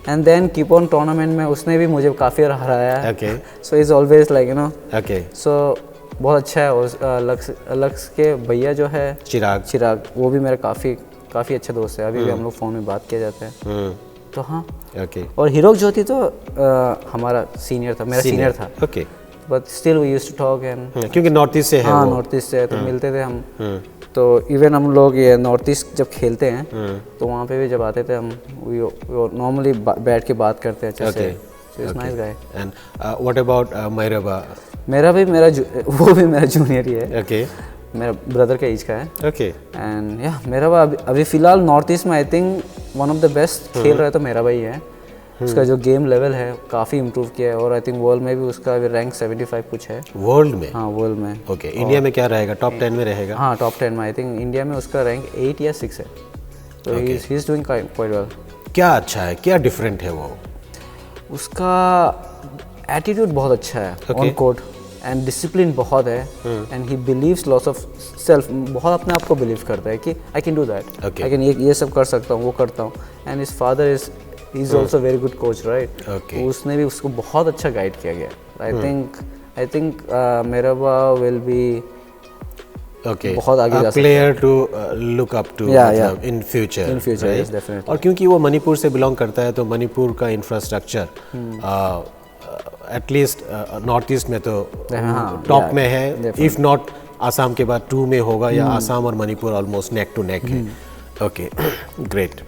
And then keep on tournament में उसने भी मुझे काफ़ी हराया है। So is always like you know. Okay, so बहुत अच्छा है। और लक्ष्य के भैया जो है चिराग, वो भी मेरा काफ़ी अच्छा दोस्त है। अभी भी हम लोग फ़ोन में बात किया जाते हैं। तो हाँ, ओके। और हिरोक ज्योति तो हमारा सीनियर था, मेरा सीनियर था। Okay, but still we used to talk. And क्योंकि नॉर्थ ईस्ट से है। हाँ, नॉर्थ ईस्ट से है, तो मिलते थे हम। तो इवन हम लोग ये नॉर्थ ईस्ट जब खेलते हैं, तो वहाँ पे भी जब आते थे हम, नॉर्मली बैठ के बात करते हैं अच्छे से। So is nice guy. And what about Mairwa? वो भी मेरा जूनियर ही है। ओके, मेरा ब्रदर के एज का है। ओके। एंड या मेरा अभी फिलहाल नॉर्थ ईस्ट में I think one of the best खेल रहा है तो मेरा भाई है। उसका जो गेम लेवल है काफ़ी इम्प्रूव किया है, और आई थिंक वर्ल्ड में भी उसका अभी रैंक 75 कुछ है। वर्ल्ड में? हाँ, वर्ल्ड में। ओके, इंडिया में क्या रहेगा? टॉप 10 में रहेगा? हाँ, टॉप 10 में। आई थिंक इंडिया में उसका रैंक 8 या 6 है। तो he is doing quite well. क्या अच्छा है, क्या डिफरेंट है वो? उसका एटीट्यूड बहुत अच्छा है ऑन कोर्ट, एंड डिसिप्लिन बहुत है। And he believes lots of self, बहुत अपने आप को बिलीव करता है कि I can do that, I can ये सब कर सकता हूँ, वो करता हूँ। And his father is also very good coach, right? उसने भी उसको बहुत अच्छा गाइड किया गया। I think Meiraba will be बहुत आगे जा सकता है। Player to look up to in future, yes, definitely. और क्योंकि वो मणिपुर से बिलोंग करता है, तो मणिपुर का इंफ्रास्ट्रक्चर एटलीस्ट नॉर्थ ईस्ट में तो टॉप में है। इफ नॉट आसाम के बाद 2 में होगा, या आसाम और Manipur almost neck to neck है। Okay, great.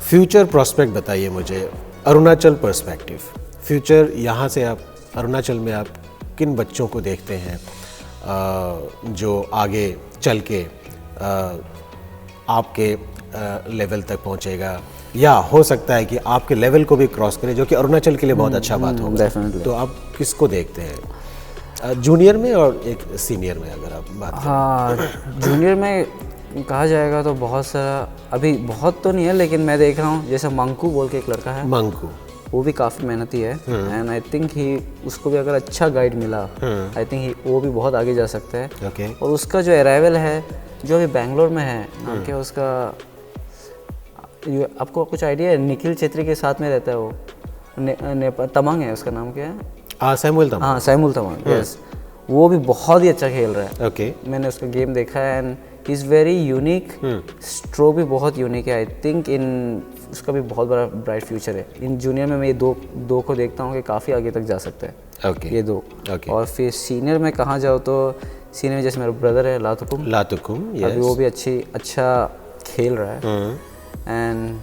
फ्यूचर प्रोस्पेक्ट बताइए मुझे, अरुणाचल पर्सपेक्टिव। फ्यूचर यहाँ से आप अरुणाचल में आप किन बच्चों को देखते हैं जो आगे चल के आपके लेवल तक पहुँचेगा, या हो सकता है कि आपके लेवल को भी क्रॉस करे, जो कि अरुणाचल के लिए बहुत अच्छा बात होगा? डेफिनेटली। तो आप किसको देखते हैं जूनियर में और एक सीनियर में, अगर आप बात करें? हाँ, जूनियर में कहा जाएगा तो बहुत सारा, अभी बहुत तो नहीं है, लेकिन मैं देख रहा हूँ जैसे मंकू बोल के एक लड़का है। मंकू, वो भी काफ़ी मेहनती है। एंड आई थिंक उसको भी अगर अच्छा गाइड मिला, आई थिंक वो भी बहुत आगे जा सकता है। और उसका जो अराइवल है, जो अभी बेंगलोर में है, नाम क्या उसका, आपको कुछ आइडिया है? निखिल छेत्री के साथ में रहता है वो, तमंग है उसका नाम, क्या है? सैमुअल तमंग। हाँ, सैमुअल तमंग, यस। वो भी बहुत ही अच्छा खेल रहा है। ओके, मैंने उसका गेम देखा है, and he is very unique. Stroke भी बहुत यूनिक है। आई थिंक उसका भी बहुत बड़ा ब्राइट फ्यूचर है। इन जूनियर में मैं ये दो को देखता हूँ कि काफ़ी आगे तक जा सकता है। ये दो। और फिर सीनियर में कहाँ जाओ तो सीनियर में जैसे मेरा ब्रदर है लातुकुम, अभी वो भी अच्छा खेल रहा है। एंड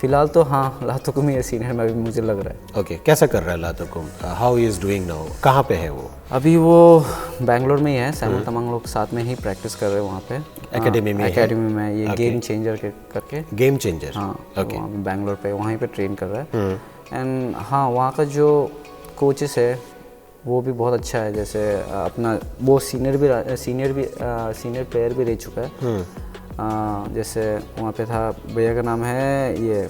फिलहाल तो हाँ, लातुकुम ही है सीनियर में अभी, मुझे लग रहा है। ओके, कैसा कर रहा है Latukum? How he is doing now? कहाँ पे है वो? अभी वो बेंगलोर में ही है। सैमुअल तमंग लोग साथ में ही प्रैक्टिस कर रहे हैं वहाँ पे, एकेडमी में ये गेम चेंजर करके। Game changer? हाँ, ओके। बेंगलोर पे वहीं पे ट्रेन कर रहा है। एंड हाँ, वहाँ का जो कोचेस है वो भी बहुत अच्छा है। जैसे अपना वो सीनियर प्लेयर भी रह चुका है। जैसे वहाँ पे था, भैया का नाम है ये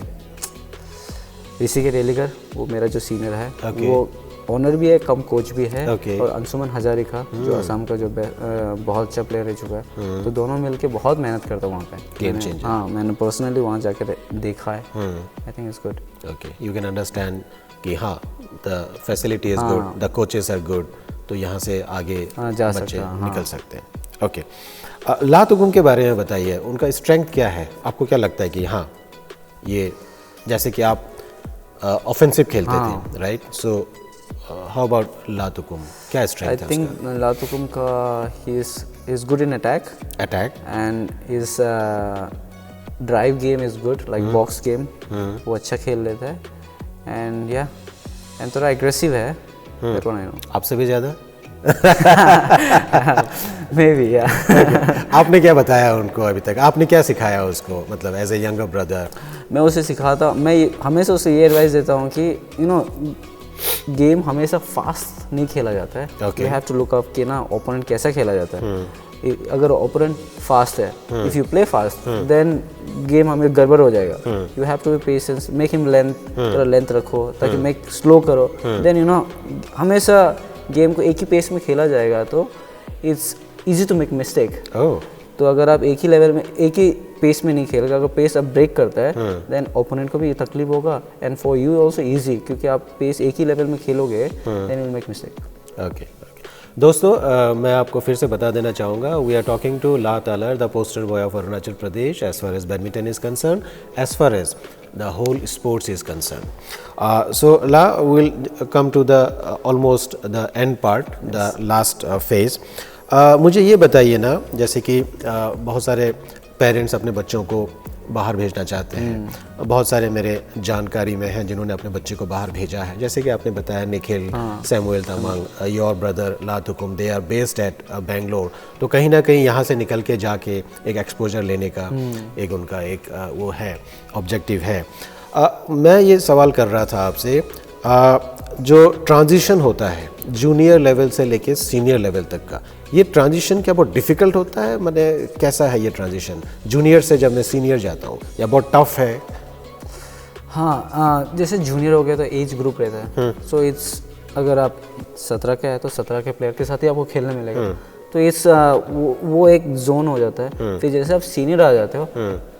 ऋषिकेश रेलिकर, वो मेरा जो सीनियर है। वो ओनर भी है, कम कोच भी है। और अंशुमन हजारिका जो असम का जो बहुत अच्छा प्लेयर रह चुका है। तो दोनों मिलके बहुत मेहनत करते हैं वहाँ पे। हाँ, मैंने पर्सनली वहाँ जाकर देखा है। I think it's good. Okay, you can understand कि हाँ, the facility is good, the coaches are good, तो यहाँ से आगे बच्चे निकल सकते हैं। ओके, ला तुगुम के बारे में बताइए, उनका स्ट्रेंथ क्या है? आपको क्या लगता है कि हाँ, ये जैसे कि आप ऑफेंसिव खेलते थे, राइट? सो हाउ अबाउट ला तुगुम, क्या स्ट्रेंथ है? आई थिंक ला तुगुम का he is good in attack and his drive game is good, like box game वो अच्छा खेल लेता है। एंड थोड़ा एग्रेसिव है, दैट वन आई नो। आपसे भी ज़्यादा? मे बी, या। आपने क्या बताया उनको अभी तक? आपने क्या सिखाया उसको, मतलब एज ए यंगर ब्रदर? मैं उसे सिखाता, मैं हमेशा उसे ये एडवाइस देता हूँ कि यू नो, गेम हमेशा फास्ट नहीं खेला जाता है। You have to look up कि ना ओपोनेंट कैसा खेला जाता है। अगर ओपोनेंट फास्ट है, if you play fast, then game हमें गड़बड़ हो जाएगा। You have to be patience, make him length, थोड़ा लेंथ रखो, ताकि मेक स्लो करो। देन यू नो, हमेशा गेम को एक ही पेस में खेला जाएगा तो it's easy to make mistake. तो अगर आप एक ही लेवल में, एक ही पेस में नहीं खेलेगा, अगर पेस अब ब्रेक करता है, देन ओपोनेंट को भी तकलीफ होगा, and for you also easy, क्योंकि आप पेस एक ही लेवल में खेलोगे, then you will make mistake. Okay दोस्तों, मैं आपको फिर से बता देना चाहूँगा, we are talking to La Talar, the poster boy of Arunachal Pradesh, as far as badminton is concern, as far as the whole sports is concerned. So La, we'll come to the almost the end part, the last phase. मुझे ये बताइए ना, जैसे कि बहुत सारे parents अपने बच्चों को बाहर भेजना चाहते हैं। बहुत सारे मेरे जानकारी में हैं जिन्होंने अपने बच्चे को बाहर भेजा है, जैसे कि आपने बताया Nikhil, Samuel Tamang, your brother La Tugum, they are based at Bangalore. तो कहीं ना कहीं यहाँ से निकल के जाके एक एक्सपोजर लेने का एक उनका एक वो है, ऑब्जेक्टिव है। मैं ये सवाल कर रहा था आपसे, जो ट्रांजिशन होता है जूनियर लेवल से लेके सीनियर लेवल तक का, ये ट्रांजिशन क्या बहुत डिफ़िकल्ट होता है? मैंने कैसा है ये ट्रांजिशन जूनियर से जब मैं सीनियर जाता हूँ, या बहुत टफ है? हाँ, जैसे जूनियर हो गया तो एज ग्रुप रहता है। सो इट्स, अगर आप 17 के है तो 17 के प्लेयर के साथ ही आपको खेलने मिलेगा। तो इस वो एक जोन हो जाता है। फिर जैसे आप सीनियर आ जाते हो,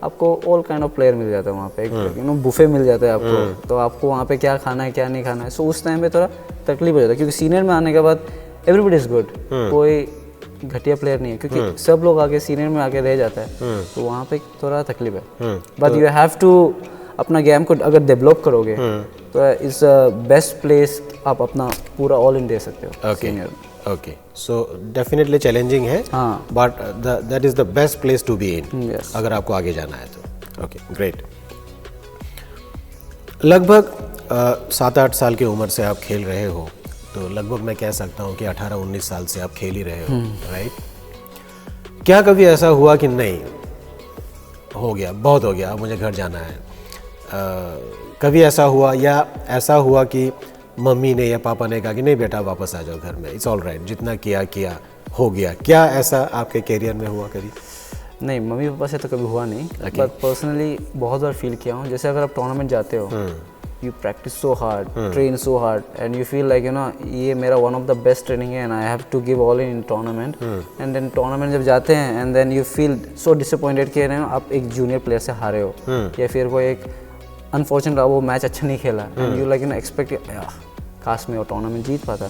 आपको ऑल काइंड ऑफ प्लेयर मिल जाता है वहाँ पे, यू नो बुफे मिल जाता है आपको। तो आपको वहाँ पे क्या खाना है क्या नहीं खाना है, सो उस टाइम पे थोड़ा तकलीफ हो जाता है, क्योंकि सीनियर में आने के बाद एवरीबडी इज गुड, कोई घटिया प्लेयर नहीं है, क्योंकि सब लोग आगे सीनियर में आके रह जाता है। तो वहाँ पे थोड़ा तकलीफ है, बट यू हैव टू अपना गेम को अगर डेवलप करोगे तो इट्स बेस्ट प्लेस, आप अपना पूरा ऑल इन दे सकते हो senior. Okay, so definitely challenging है, but that is the best place to be in, अगर आपको आगे जाना है तो। Okay, great. लगभग 7-8 साल की उम्र से आप खेल रहे हो, तो लगभग मैं कह सकता हूँ कि 18-19 साल से आप खेल ही रहे हो, राइट? क्या कभी ऐसा हुआ कि नहीं, हो गया, बहुत हो गया, अब मुझे घर जाना है? कभी ऐसा हुआ, या ऐसा हुआ कि मम्मी ने या पापा ने कहा कि नहीं बेटा वापस आ जाओ घर में, इट्स ऑल राइट, जितना किया हो गया? क्या ऐसा आपके करियर में हुआ कभी? नहीं, मम्मी पापा से तो कभी हुआ नहीं, बट पर्सनली बहुत बार फील किया हूँ। जैसे अगर आप टूर्नामेंट जाते हो, you practice so hard, train so hard, and you feel like you know ये मेरा one of the best training है, and I have to give all in tournament. And then tournament जब जाते हैं, and then you feel so disappointed कि आप एक junior player से हारे हो, या फिर कोई एक अनफॉर्चुनेट वो मैच अच्छा नहीं खेला, and you like you no expect काश में वो टूर्नामेंट जीत पाता।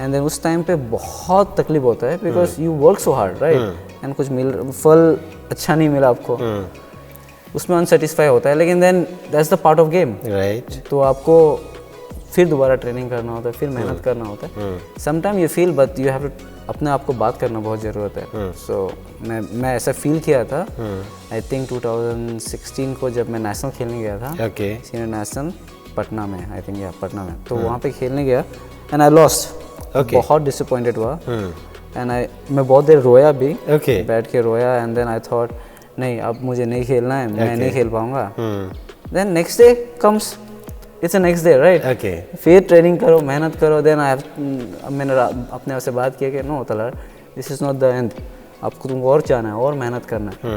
एंड देन उस टाइम पे बहुत तकलीफ होता है, because you work so hard, right, and कुछ फल अच्छा नहीं मिला आपको, उसमें अनसेटिस्फाई होता है। लेकिन then that's the part of game, right. तो आपको फिर दोबारा ट्रेनिंग करना होता है, फिर मेहनत करना होता है। Sometime you feel, but you have to अपने आप को बात करना बहुत ज़रूरत है। सो मैं ऐसा फील किया था, आई थिंक 2016 को जब मैं नेशनल खेलने गया था, सीनियर नेशनल पटना में, आई थिंक पटना में, तो वहाँ पे खेलने गया, एंड आई लॉस्ट। बहुत डिसअपॉइंटेड हुआ, एंड मैं बहुत देर रोया भी, बैठ के रोया, एंड देन आई थॉट नहीं अब मुझे नहीं खेलना है, मैं नहीं खेल पाऊँगा। Then next day comes, it's a next day right. Okay. फिर ट्रेनिंग करो, मेहनत करो, देन मैंने अपने आप से बात किया कि no Tallar, this is not the end, आपको तुमको और जाना है और मेहनत करना है।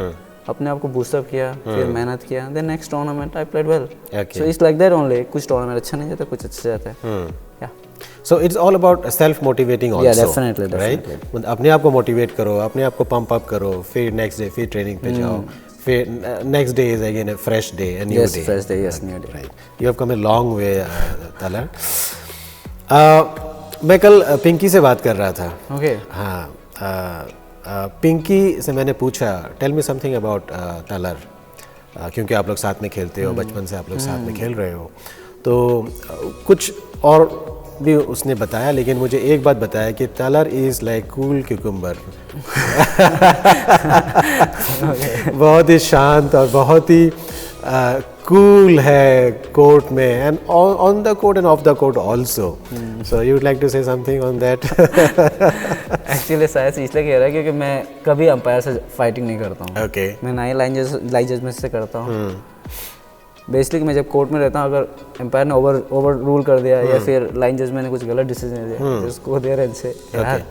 अपने आप को बूस्टअप किया, फिर मेहनत किया, then next tournament I played well. So it's like that only, कुछ टूर्नामेंट अच्छा नहीं जाता, कुछ अच्छा जाता है। या So it's all about self motivating also. Yeah, definitely, right? definitely. अपने आप को मोटिवेट करो, अपने आप को पंप अप करो, फिर नेक्स्ट डे फिर ट्रेनिंग पे जाओ, फिर next day is again a fresh day, a new yes, day. fresh day, yes, new day. Right. You have come a long way, Talar. मैं कल पिंकी से बात कर रहा था। Okay. हाँ, पिंकी से मैंने पूछा, टेल मी समथिंग अबाउट तालर, क्योंकि आप लोग साथ में खेलते हो, बचपन से आप लोग साथ में खेल रहे हो, तो कुछ और भी उसने बताया, लेकिन मुझे एक बात बताया कि Tallar is like cool cucumber. बहुत ही शांत और बहुत ही कूल है कोर्ट में, and on the court and off the court also. So you would like to say something on that? Actually शायद से इसलिए कह रहा है क्योंकि मैं कभी अंपायर से फाइटिंग नहीं करता हूँ। ओके। मैं ना ही लाइन जजमेंट से करता हूँ। बेसिकली मैं जब कोर्ट में रहता हूँ, अगर एम्पायर ने ओवर रूल कर दिया या फिर लाइन जजमेंट ने कुछ गलत डिसीजन दिया, उसको दे रहे से यार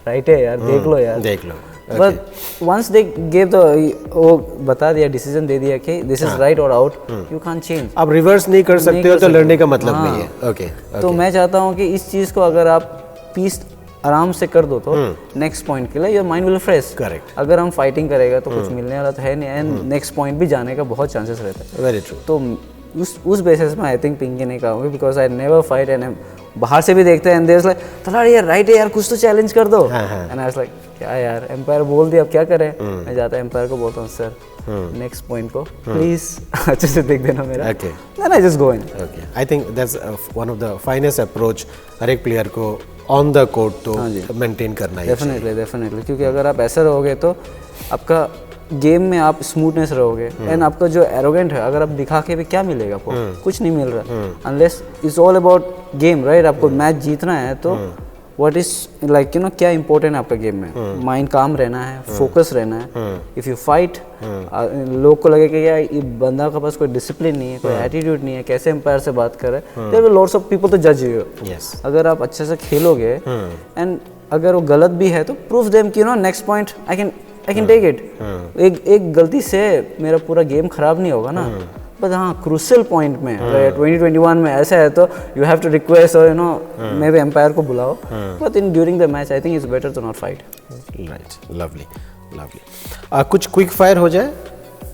राइट है यार, देख लो यार, देख लो। But once they gave the, वो बता दिया, डिसीजन दे दिया कि दिस इज राइट और आउट, यू कांट चेंज। आप रिवर्स नहीं कर सकते हो तो लड़ने का मतलब नहीं है। ओके। तो मैं चाहता हूँ कि इस चीज़ को अगर आप पीस आराम से कर दो तो नेक्स्ट पॉइंट के लिए your mind will fresh. Correct. अगर हम फाइटिंग करेगा तो कुछ मिलने वाला तो है नहीं, एंड नेक्स्ट पॉइंट भी जाने का बहुत चांसेस रहता है। Very true. तो उस बेसिस में आई थिंक पिंकी नहीं कहूँगी, because I never fight, and बाहर से भी देखते हैं एंड देयर इज लाइक तलाड़ यार राइट है यार, कुछ तो चैलेंज कर दो, एंड आई वाज लाइक क्या यार, एम्पायर बोल दिया अब क्या करें। मैं जाता एम्पायर को बोलता हूँ सर नेक्स्ट पॉइंट को प्लीज अच्छे से देख देना मेरा। Okay. Then I just go in. Okay, I think that's one of the finest approach हर एक प्लेयर को ऑन द कोर्ट तो मेंटेन करना ही चाहिए। डेफिनेटली, क्योंकि अगर आप ऐसा रहोगे तो आपका गेम में आप स्मूथनेस रहोगे, एंड आपका जो एरोगेंट है, अगर आप दिखा के भी क्या मिलेगा आपको, कुछ नहीं मिल रहा, unless it's all about game right. आपको मैच जीतना है तो what is like you no क्या इंपॉर्टेंट है आपका गेम में, माइंड काम रहना है, फोकस रहना है। इफ़ यू फाइट, लोग को लगे कि यार ये बंदा के पास कोई डिसिप्लिन नहीं है, कोई एटीट्यूड नहीं है, कैसे एम्पायर से बात कर रहे हैं, there will lots of people to जज यू। अगर आप अच्छे से खेलोगे एंड अगर वो गलत भी है तो प्रूफ देम कि you know next point I can take it. एक गलती से मेरा पूरा गेम खराब नहीं होगा ना, बट हाँ क्रूशियल पॉइंट में अगर 2021 में ऐसा है तो यू हैव टू रिक्वेस्ट और you know maybe umpire को बुलाओ, but in during the match I think it's better to not fight. Right, lovely lovely. कुछ क्विक फायर हो जाए?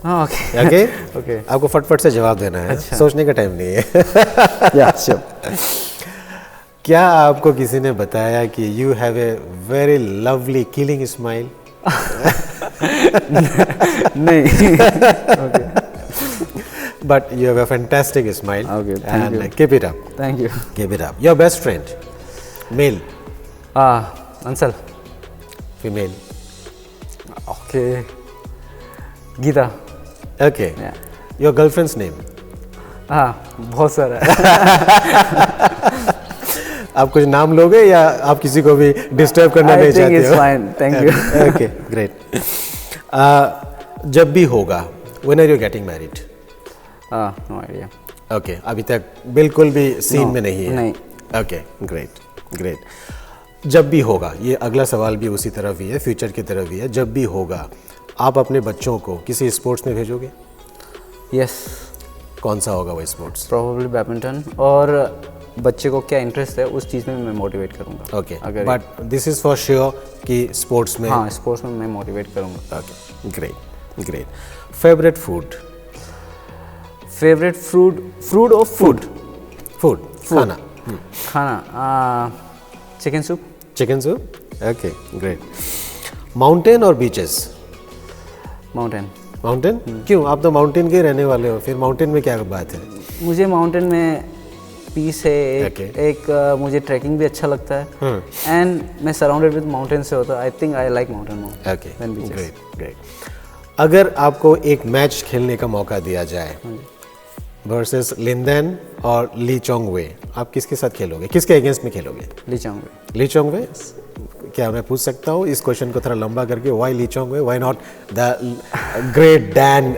हाँ ओके ओके ओके, आपको फटफट से जवाब देना है, सोचने का टाइम नहीं है। या श्योर। क्या आपको किसी ने बताया कि you have a very lovely killing smile? नहीं। But you have a fantastic smile. Okay, thank and you. Keep it up. Thank you. Keep it up. Your best friend, male, Ansal. female. Okay. Geeta. Okay. Yeah. Your girlfriend's name? बहुत सारा है। आप कुछ नाम लोगे या आप किसी को भी डिस्टर्ब करना नहीं चाहते हो? I think it's fine. Thank you. Okay, great. जब भी होगा, when are you getting married? No idea. Okay, अभी तक बिल्कुल भी सीन में नहीं है? नहीं। Okay, great. जब भी होगा, ये अगला सवाल भी उसी तरफ ही है, फ्यूचर की तरफ ही है। जब भी होगा, आप अपने बच्चों को किसी स्पोर्ट्स में भेजोगे? Yes. कौन सा होगा वो स्पोर्ट्स? Probably बैडमिंटन, और बच्चे को क्या इंटरेस्ट है उस चीज़ में मैं मोटिवेट करूँगा। Okay, but this is for sure कि स्पोर्ट्स में? हाँ, स्पोर्ट्स में मैं मोटिवेट करूँगा। Okay, great great. Favourite food? Favourite fruit और फूड खाना? Chicken soup. Chicken soup? Okay, great. Mountain और बीचेस? माउंटेन। माउंटेन? क्यों? आप तो माउंटेन के रहने वाले हो, फिर माउंटेन में क्या बात है? मुझे माउंटेन में पीस है, एक मुझे ट्रैकिंग भी अच्छा लगता है, एंड मैं सराउंडेड विद माउंटेन से होता, I think I like mountain more. Okay, great great. अगर आपको एक मैच खेलने का मौका दिया जाए वर्सेस लिंदेन और ली चोंग वे, आप किसके साथ खेलोगे? किसके अगेंस्ट में खेलोगे? ली चोंग वे। ली चोंग वे? क्या मैं पूछ सकता हूँ इस क्वेश्चन को थोड़ा लंबा करके, why Lee Chong Wei, why not the great Dan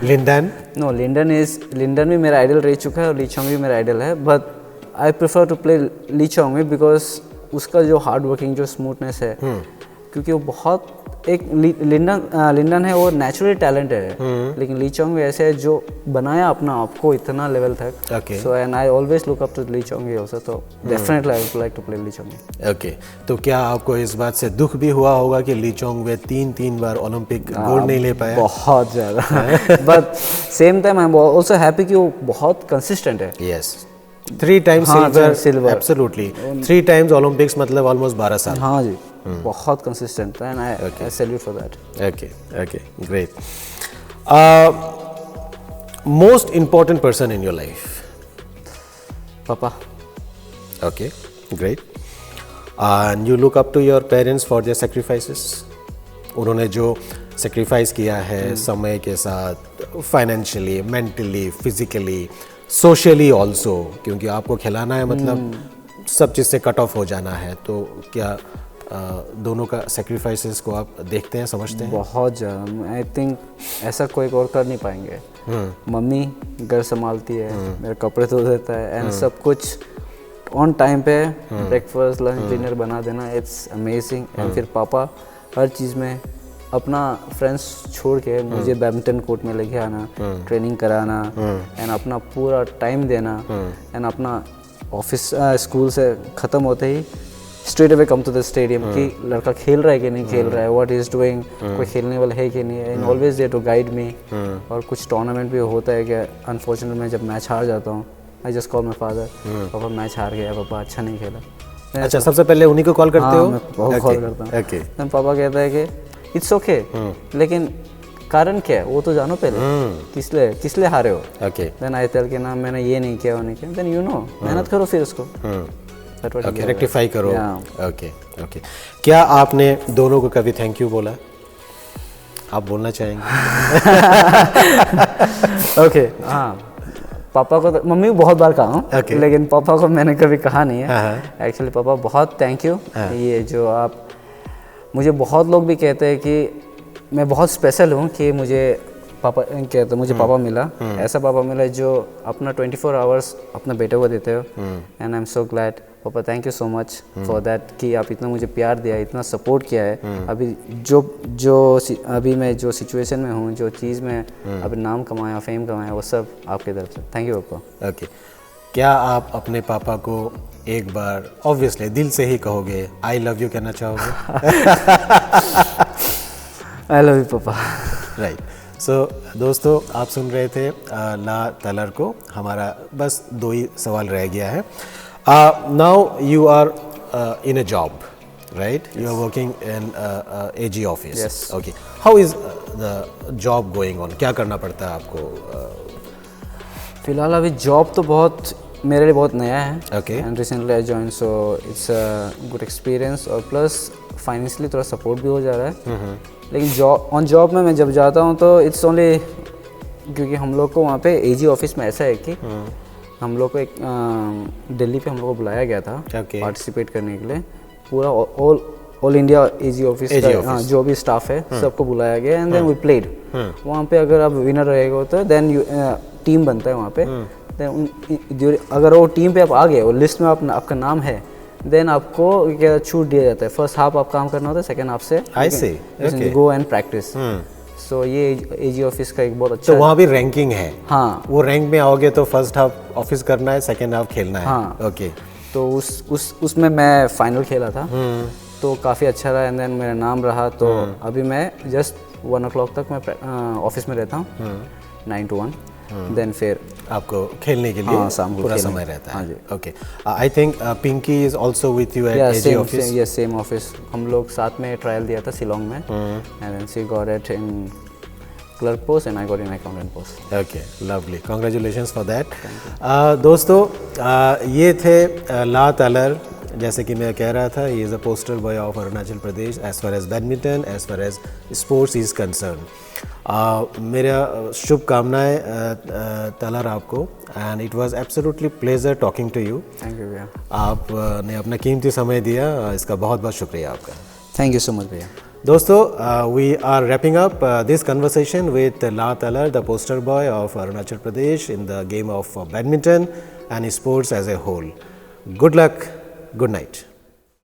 Lin Dan? No, Lin Dan भी मेरा आइडल रह चुका है और ली चोंग भी मेरा आइडल है, but I prefer to play Lee Chong Wei because उसका जो हार्ड वर्किंग, जो स्मूथनेस है, क्योंकि वो बहुत एक लिंडन है वो नेचुरली टैलेंट है, लेकिन ली चोंग वे ऐसे है जो बनाया अपना आपको इतना लेवल तक। So and I always look up to Lee Chong Wei also, तो definitely I would like to play Lee Chong Wei. Okay, तो क्या आपको इस बात से दुख भी हुआ होगा कि ली चोंग वे तीन बार ओलंपिक गोल्ड नहीं ले पाया? बहुत ज़्यादा but same time I am also happy कि वो बहुत कंसिस्टेंट है। Yes, 3 times silver, absolutely, 3 times Olympics, मतलब almost 12 साल। हाँ जी, बहुत consistent and I salute for that. Okay, great. Most important person in your life? पापा। Okay, great. And you look up to your parents for their sacrifices? उन्होंने जो sacrifice किया है समय के साथ, financially, mentally, physically, socially also, क्योंकि आपको खिलाना है, मतलब सब चीज़ से कट ऑफ हो जाना है, तो क्या दोनों का सेक्रीफाइसेस को आप देखते हैं, समझते हैं? बहुत ज़्यादा। आई थिंक ऐसा कोई और कर नहीं पाएंगे। मम्मी घर संभालती है, मेरे कपड़े धो देता है एंड सब कुछ ऑन टाइम पे, ब्रेकफास्ट लंच डिनर बना देना, इट्स अमेजिंग। एंड फिर पापा हर चीज़ में अपना फ्रेंड्स छोड़ के मुझे बैडमिंटन कोर्ट में लेके आना, ट्रेनिंग कराना एंड अपना पूरा टाइम देना एंड अपना ऑफिस स्कूल से ख़त्म होते ही straight away come to the stadium कि लड़का खेल रहा है कि नहीं खेल रहा है, व्हाट इज़ डूइंग, कोई खेलने वाला है कि नहीं है, and always there to guide me. और कुछ टूर्नामेंट भी होता है कि अनफॉर्चुनेटली मैं जब मैच हार जाता हूँ, I just call my father, पापा मैच हार गया, पापा अच्छा नहीं खेला। अच्छा, सबसे पहले उन्हीं को कॉल करते हो? मैं बहुत कॉल करता हूँ। ओके, पापा कहता है कि इट्स ओके, लेकिन कारण क्या है वो तो जानो पहले, किस लिए हारे हो। ओके, देन आई टेल के ना मैंने ये नहीं किया, वो नहीं किया, देन यू नो मेहनत करो फिर उसको ओके, रेक्टिफाई करो। ओके, क्या आपने दोनों को कभी थैंक यू बोला? आप बोलना चाहेंगे? ओके, हाँ, पापा को तो मम्मी को बहुत बार कहा हूँ, लेकिन पापा को मैंने कभी कहा नहीं है। एक्चुअली पापा बहुत थैंक यू, ये जो आप, मुझे बहुत लोग भी कहते हैं कि मैं बहुत स्पेशल हूँ कि मुझे पापा कहते, मुझे पापा मिला, ऐसा पापा मिला जो अपना 24 आवर्स अपना बेटे को देते हो, and I am so glad. पापा thank you so much for that कि आप इतना मुझे प्यार दिया, इतना सपोर्ट किया है। अभी अभी मैं जो सिचुएशन में हूँ, जो चीज़ में अभी नाम कमाया, फेम कमाया, वो सब आपके तरफ से। थैंक यू पापा। ओके, क्या आप अपने पापा को एक बार ऑब्वियसली दिल से ही कहोगे आई लव यू कहना चाहोगे? आई लव यू पापा। राइट, सो दोस्तों आप सुन रहे थे ला तलर को। हमारा बस 2 ही सवाल रह गया है। Now you are in a job, right? You are working in AG office. Yes. Okay, how is the job going on? क्या करना पड़ता है आपको? फिलहाल अभी जॉब तो बहुत मेरे लिए बहुत नया है। Okay, and recently I join, so it's a good experience, और प्लस फाइनेंशियली थोड़ा सपोर्ट भी हो जा रहा है। लेकिन जॉब में मैं जब जाता हूँ तो इट्स ओनली, क्योंकि हम लोग को वहाँ पे AG ऑफिस में ऐसा है कि हम लोग को एक दिल्ली पे हम लोग को बुलाया गया था पार्टिसिपेट करने के लिए। पूरा ऑल इंडिया AG ऑफिस का जो भी स्टाफ है सबको बुलाया गया, एंड देन वी प्लेड। वहाँ पे अगर आप विनर रहेगा तो देन टीम बनता है वहाँ पे। देन अगर वो टीम पे आप आ गए और लिस्ट में आपका नाम है, देन आपको क्या छूट दिया जाता है। फर्स्ट हाफ आप काम करना होता है, सेकंड हाफ से गो एंड प्रैक्टिस। सो ये AG ऑफिस का एक बहुत अच्छा, तो वहाँ भी रैंकिंग है? हाँ, वो रैंक में आओगे तो फर्स्ट हाफ ऑफिस करना है, सेकंड हाफ खेलना है। हाँ, ओके, तो उसमें मैं फाइनल खेला था, तो काफ़ी अच्छा रहा, एंड देन मेरा नाम रहा। तो अभी मैं जस्ट 1 o'clock तक मैं ऑफिस में रहता हूँ, 9 to 1, देन फिर आपको खेलने के लिए पूरा समय रहता है। Okay, I think Pinky is also with you at AG office. Yes, same office. हम लोग साथ में ट्रायल दिया था शिलोंग में, and then she got it in clerk post and I got in accountant post. Okay, lovely, congratulations for that. दोस्तों ये थे ला तलर, जैसे कि मैं कह रहा था, he is a poster boy of Arunachal Pradesh as far as badminton, as far as sports is concern. मेरा शुभकामनाएं तलर आपको, and it was absolutely pleasure talking to you. Thank you भैया। आपने अपना कीमती समय दिया, इसका बहुत बहुत शुक्रिया आपका। थैंक यू सो मच भैया। दोस्तों, we are wrapping up this conversation with La Talar, the poster boy of Arunachal Pradesh in the game of badminton and sports as a whole. Good luck, good night.